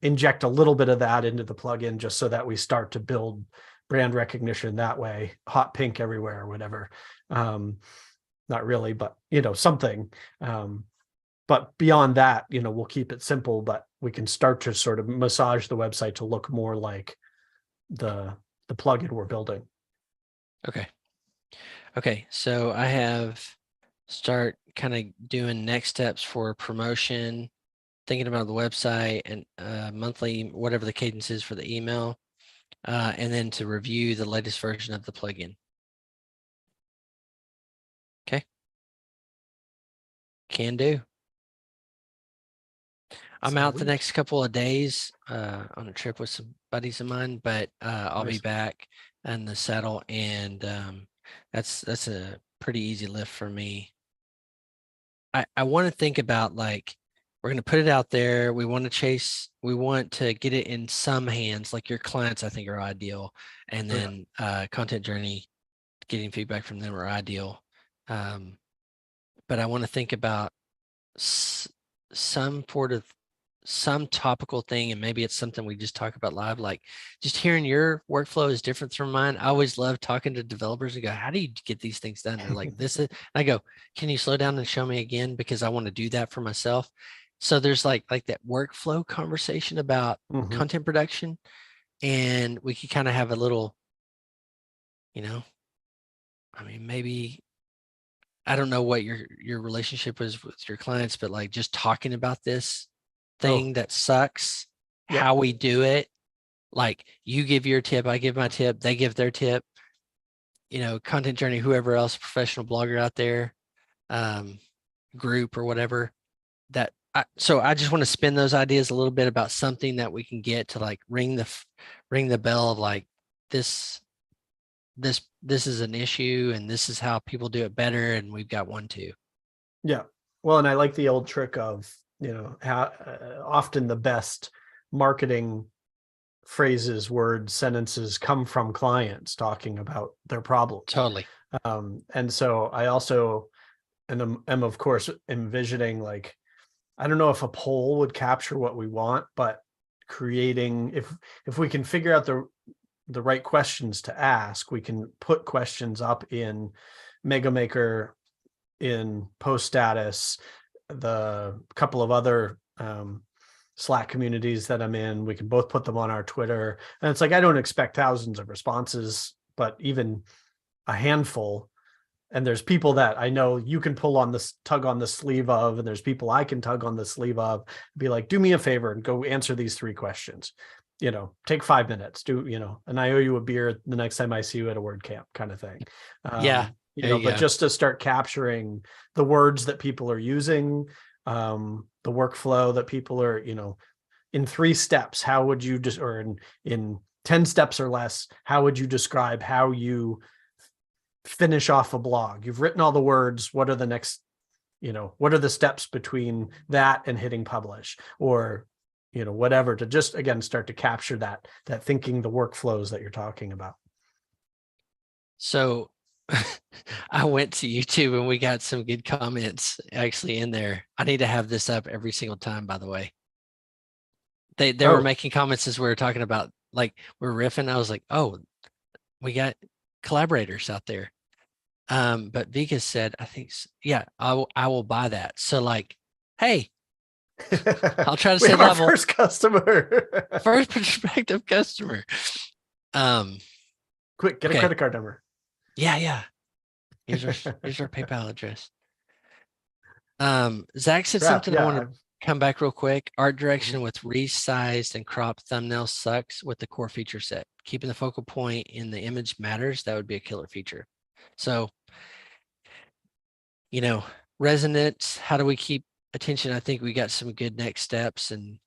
inject a little bit of that into the plugin just so that we start to build brand recognition that way, hot pink everywhere or whatever. Not really, but something. But beyond that, we'll keep it simple, but we can start to sort of massage the website to look more like the plugin we're building. okay. Okay. So I have start kind of doing next steps for promotion, thinking about the website and monthly, whatever the cadence is for the email, and then to review the latest version of the plugin. Okay. Can do. I'm out the Sweet. next couple of days on a trip with some buddies of mine, but I'll be Nice. back in the saddle, and that's a pretty easy lift for me. I want to think about like we're going to put it out there. We want to get it in some hands, like your clients, I think are ideal, and Oh, yeah. then content journey, getting feedback from them are ideal. Um, but I want to think about some sort of some topical thing, and maybe it's something we just talk about live, like just hearing your workflow is different from mine. I always love talking to developers and go, how do you get these things done? They're like, this is, and I go, can you slow down and show me again? Because I want to do that for myself. So there's like that workflow conversation about Mhm. content production, and we could kind of have a little, you know, I mean, maybe I don't know what your relationship is with your clients, but like just talking about this Oh, thing that sucks, yep. how we do it, like you give your tip, I give my tip, they give their tip, content journey, whoever else, professional blogger out there, um, group or whatever. So I just want to spin those ideas a little bit about something that we can get to like ring the bell of like this this is an issue and this is how people do it better, and we've got one too. Yeah. Well, and I like the old trick of, how often the best marketing phrases, words, sentences come from clients talking about their problems. Totally. And so I also am of course envisioning, like, I don't know if a poll would capture what we want, but creating, if we can figure out the right questions to ask, we can put questions up in Mega Maker, in Post Status, the couple of other Slack communities that I'm in. We can both put them on our Twitter. And it's like, I don't expect thousands of responses, but even a handful. And there's people that I know you can pull on this, tug on the sleeve of, and there's people I can tug on the sleeve of, be like, do me a favor and go answer these 3 questions. Take 5 minutes, and I owe you a beer the next time I see you at a WordCamp kind of thing. Yeah, there you But go. just to start capturing the words that people are using, the workflow that people are, in 3 steps, how would you just, or in 10 steps or less, how would you describe how you finish off a blog? You've written all the words. What are the next, what are the steps between that and hitting publish, or, whatever, to just, again, start to capture that thinking, the workflows that you're talking about. So I went to YouTube and we got some good comments actually in there. I need to have this up every single time, by the way. They were Oh, making comments as we were talking about, like we're riffing. I was like, oh, we got collaborators out there. But Vika said, I think, yeah, I will buy that. So like, hey, I'll try to we stay have our level. first customer. First prospective customer. Um, Quick, get a okay. credit card number. Yeah. Here's our PayPal address. Zach said Crap. something I Yeah. want to come back real quick. Art Mhm. direction with resized and cropped thumbnails sucks with the core feature set. Keeping the focal point in the image matters. That would be a killer feature. So, resonance, how do we keep attention? I think we got some good next steps and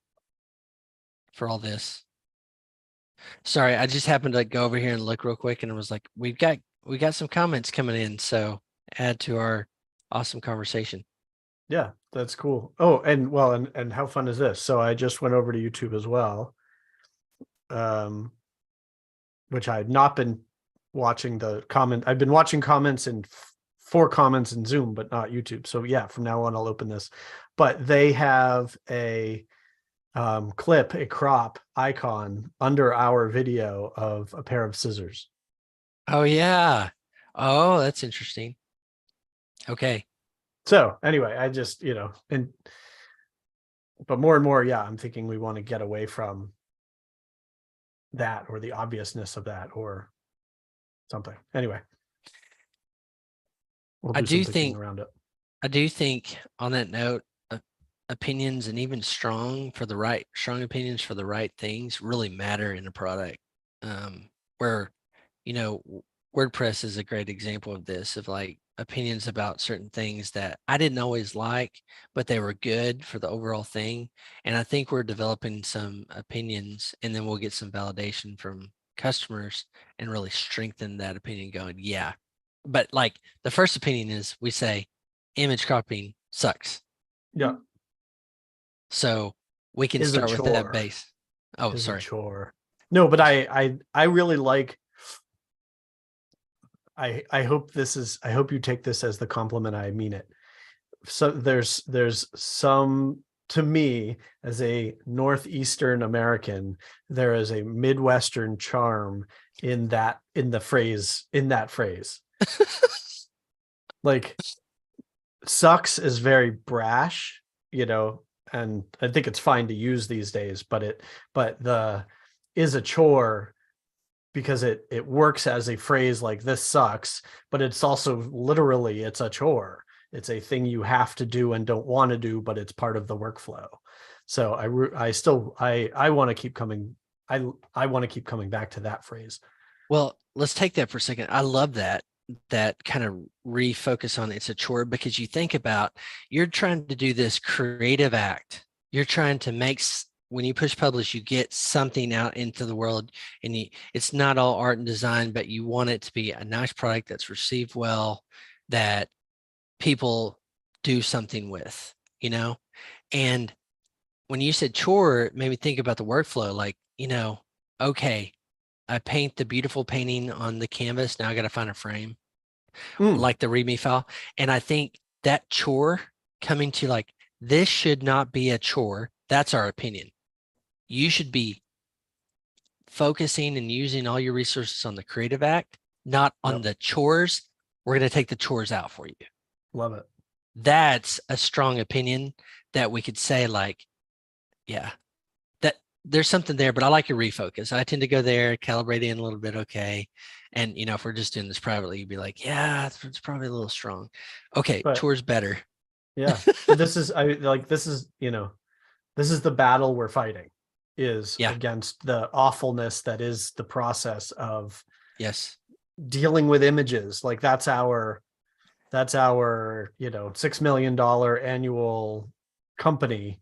for all this. Sorry, I just happened to go over here and look real quick and I was like, we got some comments coming in. So add to our awesome conversation. Yeah, that's cool. Oh, and well, and how fun is this? So I just went over to YouTube as well, um, which I had not been watching the comment. I've been watching comments in four comments in Zoom, but not YouTube. So yeah, from now on, I'll open this. But they have a clip, a crop icon under our video of a pair of scissors. Oh yeah. Oh, that's interesting. Okay. So anyway, I just, and but more and more, yeah, I'm thinking we want to get away from that or the obviousness of that or something. Anyway, we'll I do some do thinking think around it. I do think on that note, opinions and even strong opinions for the right things really matter in a product. Where, you know, WordPress is a great example of this, of like opinions about certain things that I didn't always like, but they were good for the overall thing. And I think we're developing some opinions and then we'll get some validation from customers and really strengthen that opinion going, yeah. But like the first opinion is we say image cropping sucks. Yeah, So we can is a start with that chore. base. Oh, Is a sorry. chore. No, but I really like. I hope this is. I hope you take this as the compliment. I mean it. So there's some, to me, as a northeastern American, there is a midwestern charm in that phrase. Like, sucks is very brash, and I think it's fine to use these days, but the is a chore, because it works as a phrase, like this sucks, but it's also literally, it's a chore. It's a thing you have to do and don't want to do, but it's part of the workflow. So I want to keep coming. I want to keep coming back to that phrase. Well, let's take that for a second. I love that kind of refocus on it's a chore, because you think about you're trying to do this creative act. You're trying to when you push publish, you get something out into the world, and it's not all art and design, but you want it to be a nice product that's received well, that people do something with, And when you said chore, it made me think about the workflow, like, okay, I paint the beautiful painting on the canvas. Now I got to find a frame, Mm, like the README file. And I think that chore coming to like, this should not be a chore. That's our opinion. You should be focusing and using all your resources on the creative act, not on yep, the chores. We're going to take the chores out for you. love it. That's a strong opinion that we could say, like, yeah, that there's something there, but I like your refocus. I tend to go there, calibrate in a little bit. Okay. And if we're just doing this privately, you'd be like, yeah, it's probably a little strong. Okay. But Chores better. yeah, but this is, I like, this is the battle we're fighting, is Yeah. against the awfulness that is the process of Yes. dealing with images. Like, that's our $6 million annual company.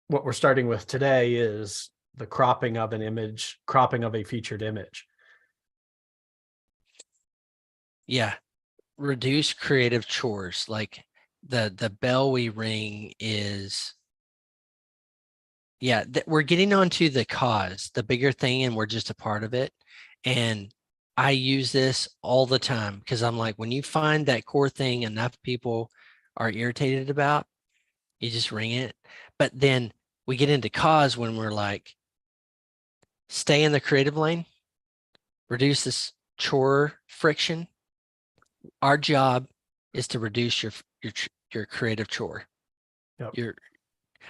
What we're starting with today is the cropping of an image, cropping of a featured image. Yeah. Reduce creative chores. Like the bell we ring is, yeah, we're getting onto the cause, the bigger thing, and we're just a part of it. And I use this all the time because I'm like, when you find that core thing enough people are irritated about, you just ring it. But then we get into cause when we're like, stay in the creative lane, reduce this chore friction. Our job is to reduce your creative chore. Yep. Your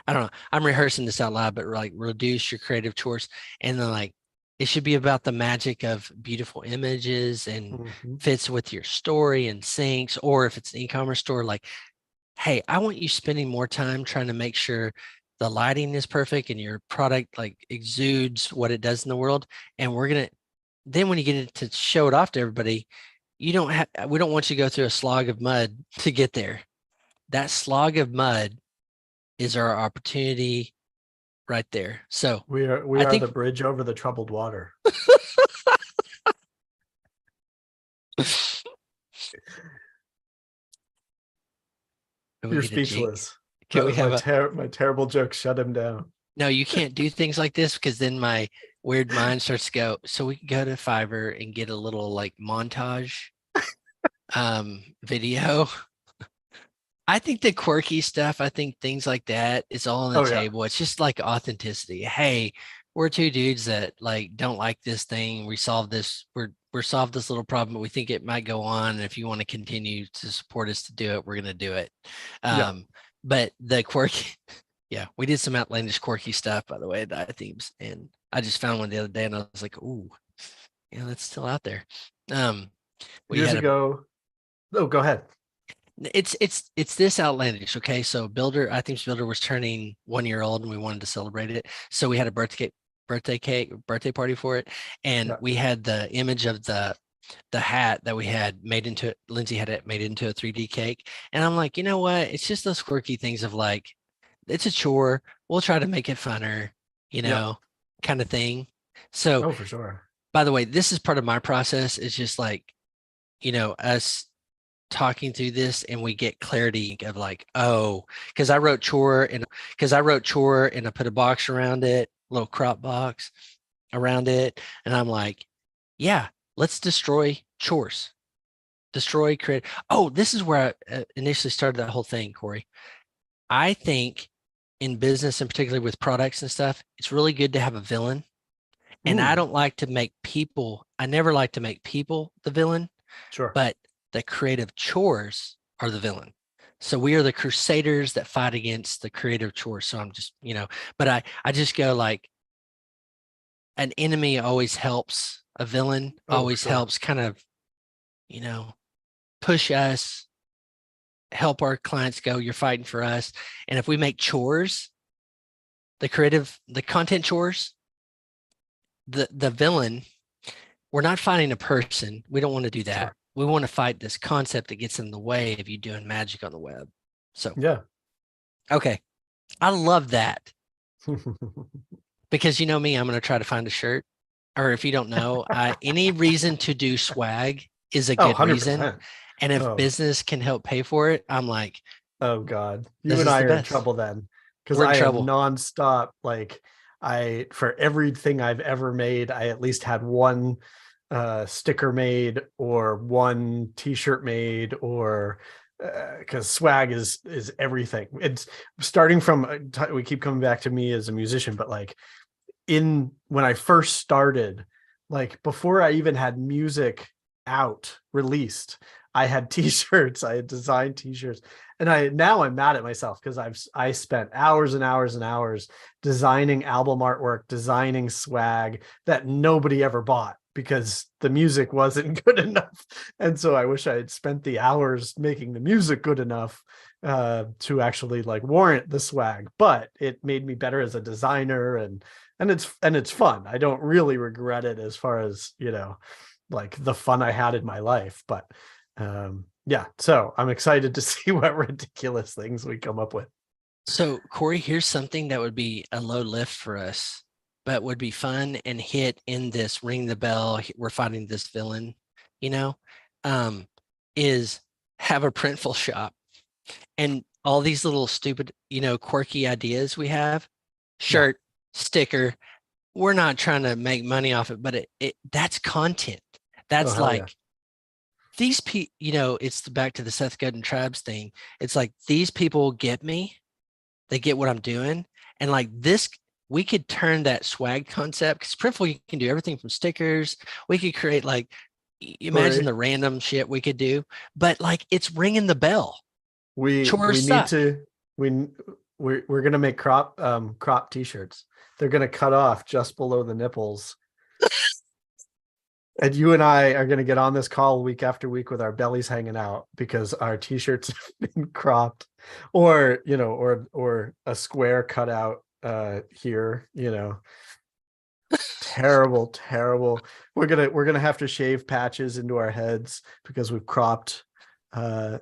I don't know. I'm rehearsing this out loud, but like reduce your creative chores. And then like it should be about the magic of beautiful images and Mm-hmm. fits with your story and syncs. Or if it's an e-commerce store, like, hey, I want you spending more time trying to make sure the lighting is perfect and your product like exudes what it does in the world. And then when you get it to show it off to everybody, we don't want you to go through a slog of mud to get there. That slog of mud is our opportunity right there. So We I are think the bridge over the troubled water. Can we You're get a jig? speechless. Can That we was have a my terrible joke. Shut him down. no, you can't do things like this because then my weird mind starts to go. So we can go to Fiverr and get a little like montage video. I think the quirky stuff, I think things like that is all on the Oh yeah, table. It's just like authenticity. Hey, we're two dudes that like don't like this thing. We solved this, we're solved this little problem, but we think it might go on. And if you want to continue to support us to do it, we're gonna do it. yeah. But the quirky, yeah, we did some outlandish quirky stuff by the way, the themes. And I just found one the other day and I was like, ooh, yeah, that's still out there. We Years had a ago. Oh, go ahead. it's this outlandish. Okay, so Builder, I think Builder was turning 1 year old, and we wanted to celebrate it. So we had a birthday party for it, and Yeah, we had the image of the hat that we had made into Lindsay had it made into a 3D cake. And I'm like, you know what? It's just those quirky things of like, it's a chore. We'll try to make it funner, you yeah. know, kind of thing. So Oh, for sure. by the way, this is part of my process. It's just like, us talking through this and we get clarity of like, oh, because I wrote chore and I put a box around it, little crop box around it. And I'm like, yeah, let's destroy chores, destroy create. Oh, this is where I initially started that whole thing, Cory. I think in business and particularly with products and stuff, it's really good to have a villain. And I Mm, don't like to make people, I never like to make people the villain, sure. but the creative chores are the villain. So we are the crusaders that fight against the creative chores. So I'm just, but I just go like an enemy always helps, a villain Oh, always sure. helps kind of, you know, push us, help our clients go, you're fighting for us. And if we make chores, the content chores, the villain, we're not fighting a person. We don't want to do that. Sure. We want to fight this concept that gets in the way of you doing magic on the web. So, Yeah. okay. I love that because you know me, I'm going to try to find a shirt. Or if you don't know, any reason to do swag is a Oh, good reason. 100%. And if Oh, business can help pay for it, I'm like, oh God. You this and is I the are in best. trouble then. Because We're in I am trouble. nonstop. Like for everything I've ever made, I at least had one sticker made or one t-shirt made or because swag is everything. It's starting from we keep coming back to me as a musician, but like when I first started, like before I even had music out released, I had t-shirts, I had designed t-shirts. And I'm mad at myself because I spent hours and hours and hours designing album artwork, designing swag that nobody ever bought because the music wasn't good enough. And so I wish I had spent the hours making the music good enough to actually like warrant the swag, but it made me better as a designer and it's fun. I don't really regret it as far as, like the fun I had in my life, but yeah, so I'm excited to see what ridiculous things we come up with. So, Cory, here's something that would be a low lift for us, but would be fun and hit in this ring the bell. We're fighting this villain, you know, um, is have a printful shop and all these little stupid, quirky ideas we have, Yeah. shirt, sticker. We're not trying to make money off it, but that's content. Oh, That's hell yeah. like these people, it's back to the Seth Godin tribes thing. It's like these people get me, they get what I'm doing. And like this, we could turn that swag concept because Printful, you can do everything from stickers. We could create like, imagine Cory, the random shit we could do, but like it's ringing the bell. we Chores need suck. to we we're gonna make crop t-shirts. They're gonna cut off just below the nipples. And you and I are gonna get on this call week after week with our bellies hanging out because our t-shirts have been cropped, or or a square cut out here, terrible, terrible. We're gonna have to shave patches into our heads because we've cropped our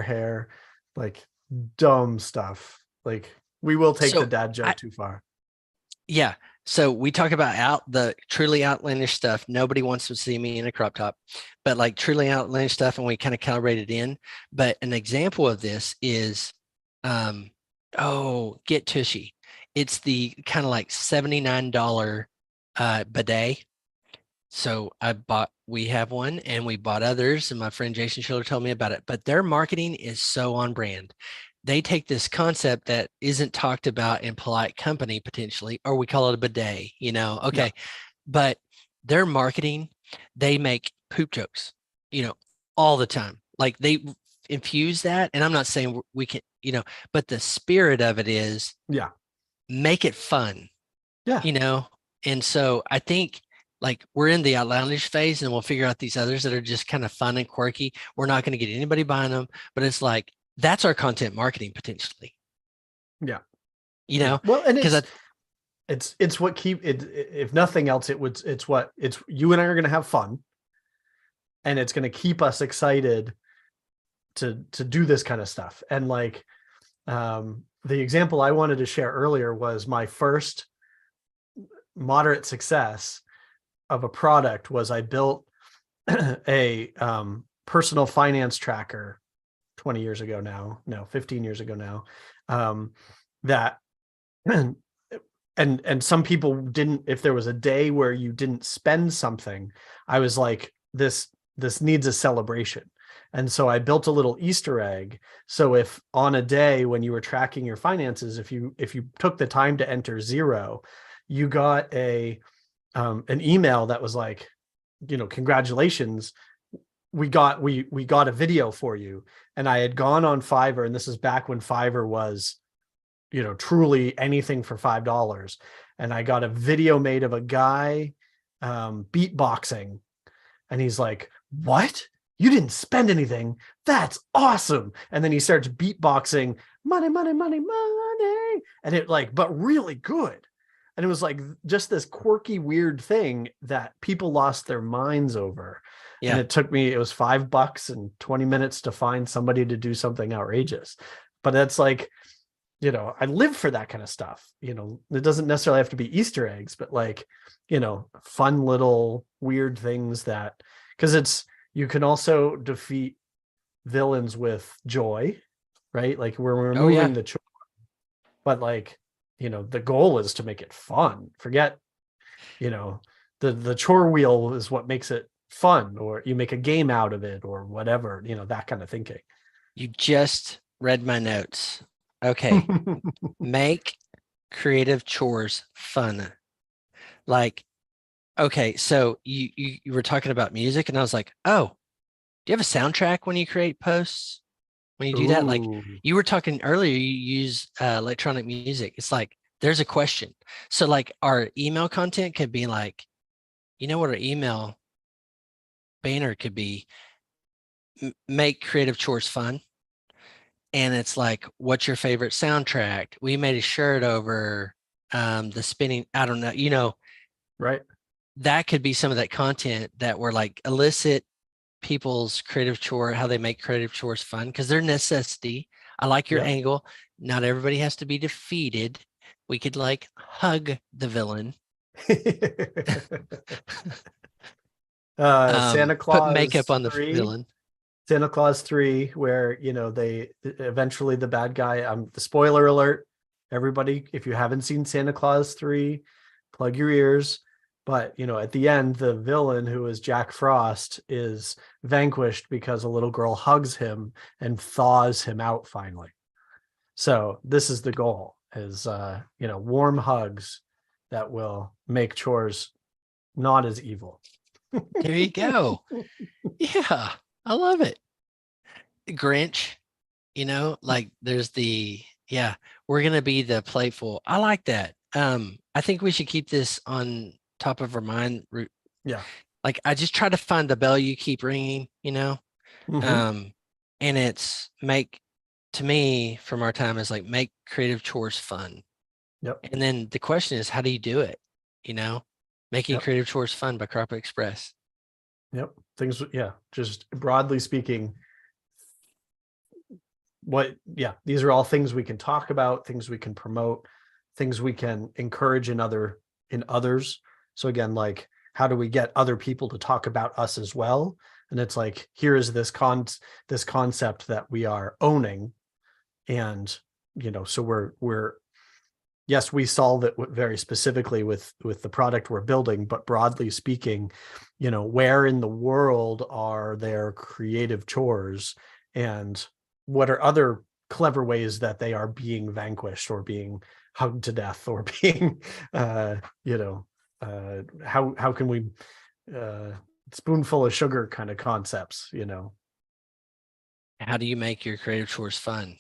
hair, like dumb stuff. Like we will take the So dad I, joke too far. Yeah. So we talk about the truly outlandish stuff. Nobody wants to see me in a crop top, but like truly outlandish stuff, and we kind of calibrate it in. But an example of this is, um, oh, Get Tushy. It's the kind of like $79 bidet. So we have one and we bought others, and my friend Jason Schiller told me about it. But their marketing is so on brand. They take this concept that isn't talked about in polite company potentially, or we call it a bidet, Yeah. okay. But their marketing, they make poop jokes, you know, all the time. Like they infuse that. And I'm not saying we can, but the spirit of it is Yeah. make it fun, Yeah. you know? And so I think like we're in the outlandish phase and we'll figure out these others that are just kind of fun and quirky. We're not going to get anybody buying them, but it's like that's our content marketing potentially, Yeah. you Yeah. know? Well, and Because it's what keep it, if nothing else, it's you and I are going to have fun, and it's going to keep us excited to do this kind of stuff. And like, the example I wanted to share earlier was my first moderate success of a product was I built a personal finance tracker 20 years ago now, no, 15 years ago now, that and some people didn't, if there was a day where you didn't spend something, I was like, this needs a celebration. And so I built a little Easter egg. So if on a day when you were tracking your finances, if you took the time to enter 0, you got an email that was like, congratulations, we got a video for you. And I had gone on Fiverr, and this is back when Fiverr was, truly anything for $5. And I got a video made of a guy beatboxing, and he's like, what? You didn't spend anything? That's awesome. And then he starts beatboxing, money, money, money, money. And it like, but really good. And it was like just this quirky, weird thing that people lost their minds over. And yeah, it was $5 and 20 minutes to find somebody to do something outrageous. But that's like, I live for that kind of stuff. It doesn't necessarily have to be Easter eggs, but like, fun little weird things because you can also defeat villains with joy, right? Like we're oh yeah, removing the choice, but like, the goal is to make it fun. Forget, you know, the chore wheel is what makes it fun, or you make a game out of it or whatever, that kind of thinking. you just read my notes. Okay, make creative chores fun. Like, okay, so you were talking about music, and I was like, oh, do you have a soundtrack when you create posts? When you do that, like Ooh, you were talking earlier, you use electronic music. It's like there's a question. So like our email content could be like, you know what our email banner could be? Make creative chores fun. And it's like, what's your favorite soundtrack? We made a shirt over the spinning. I don't know. right. That could be some of that content that were like elicit people's creative chore, how they make creative chores fun because they're necessity. I like your Yep. angle. Not everybody has to be defeated. We could like hug the villain, Santa put makeup Claus on the 3. villain. Santa Claus 3, where they eventually, the bad guy, the spoiler alert, everybody, if you haven't seen Santa Claus 3, plug your ears. But at the end, the villain, who is Jack Frost, is vanquished because a little girl hugs him and thaws him out finally. So this is the goal, is warm hugs that will make chores not as evil. There you go. Yeah, I love it. Grinch, like there's yeah, we're gonna be the playful. I like that. I think we should keep this on top of our mind. Yeah. Like I just try to find the bell you keep ringing. Hmm. Um, and it's make to me from our time is like make creative chores fun. Yep. And then the question is, how do you do it? You know, making Yep. creative chores fun by Crop.Express. Yep. Things, yeah, just broadly speaking, these are all things we can talk about, things we can promote, things we can encourage in others. So again, like, how do we get other people to talk about us as well? And it's like, here is this concept that we are owning. And, so we're yes, we solve it very specifically with the product we're building, but broadly speaking, where in the world are there creative chores, and what are other clever ways that they are being vanquished or being hugged to death or being, how can we, spoonful of sugar kind of concepts, How do you make your creative chores fun?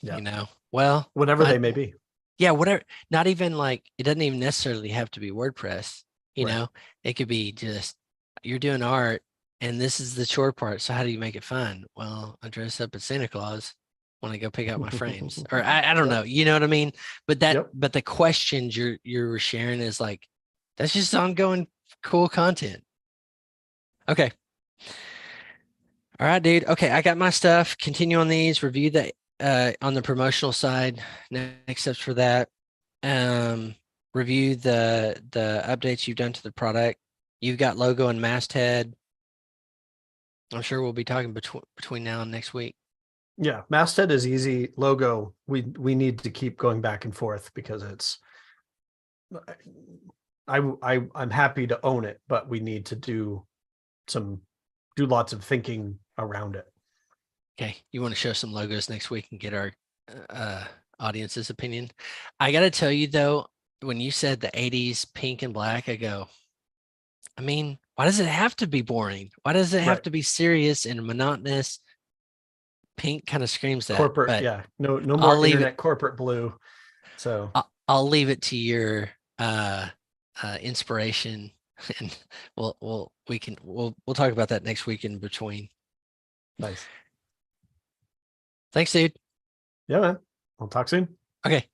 yeah, Well, whatever they may be. yeah, whatever. Not even like, it doesn't even necessarily have to be WordPress. Right. It could be just you're doing art and this is the chore part. So how do you make it fun? Well, I dress up as Santa Claus when I go pick out my frames, or I don't Yep. know. You know what I mean? But Yep. but the questions you're sharing is like, that's just ongoing cool content. Okay. All right, dude. Okay, I got my stuff. Continue on these. Review the on the promotional side. Next steps for that. Review the updates you've done to the product. You've got logo and masthead. I'm sure we'll be talking between now and next week. Yeah, masthead is easy. Logo, we need to keep going back and forth because it's, I'm happy to own it, but we need to do lots of thinking around it. Okay, you want to show some logos next week and get our audience's opinion. I got to tell you though, when you said the 80s pink and black, I go, I mean, why does it have to be boring? Why does it have Right. to be serious and monotonous? Pink kind of screams that, Corporate, but yeah. No I'll more leave it. internet corporate blue. So I'll leave it to your inspiration, and we'll talk about that next week in between. nice. Thanks, dude. Yeah, man. We'll talk soon. Okay.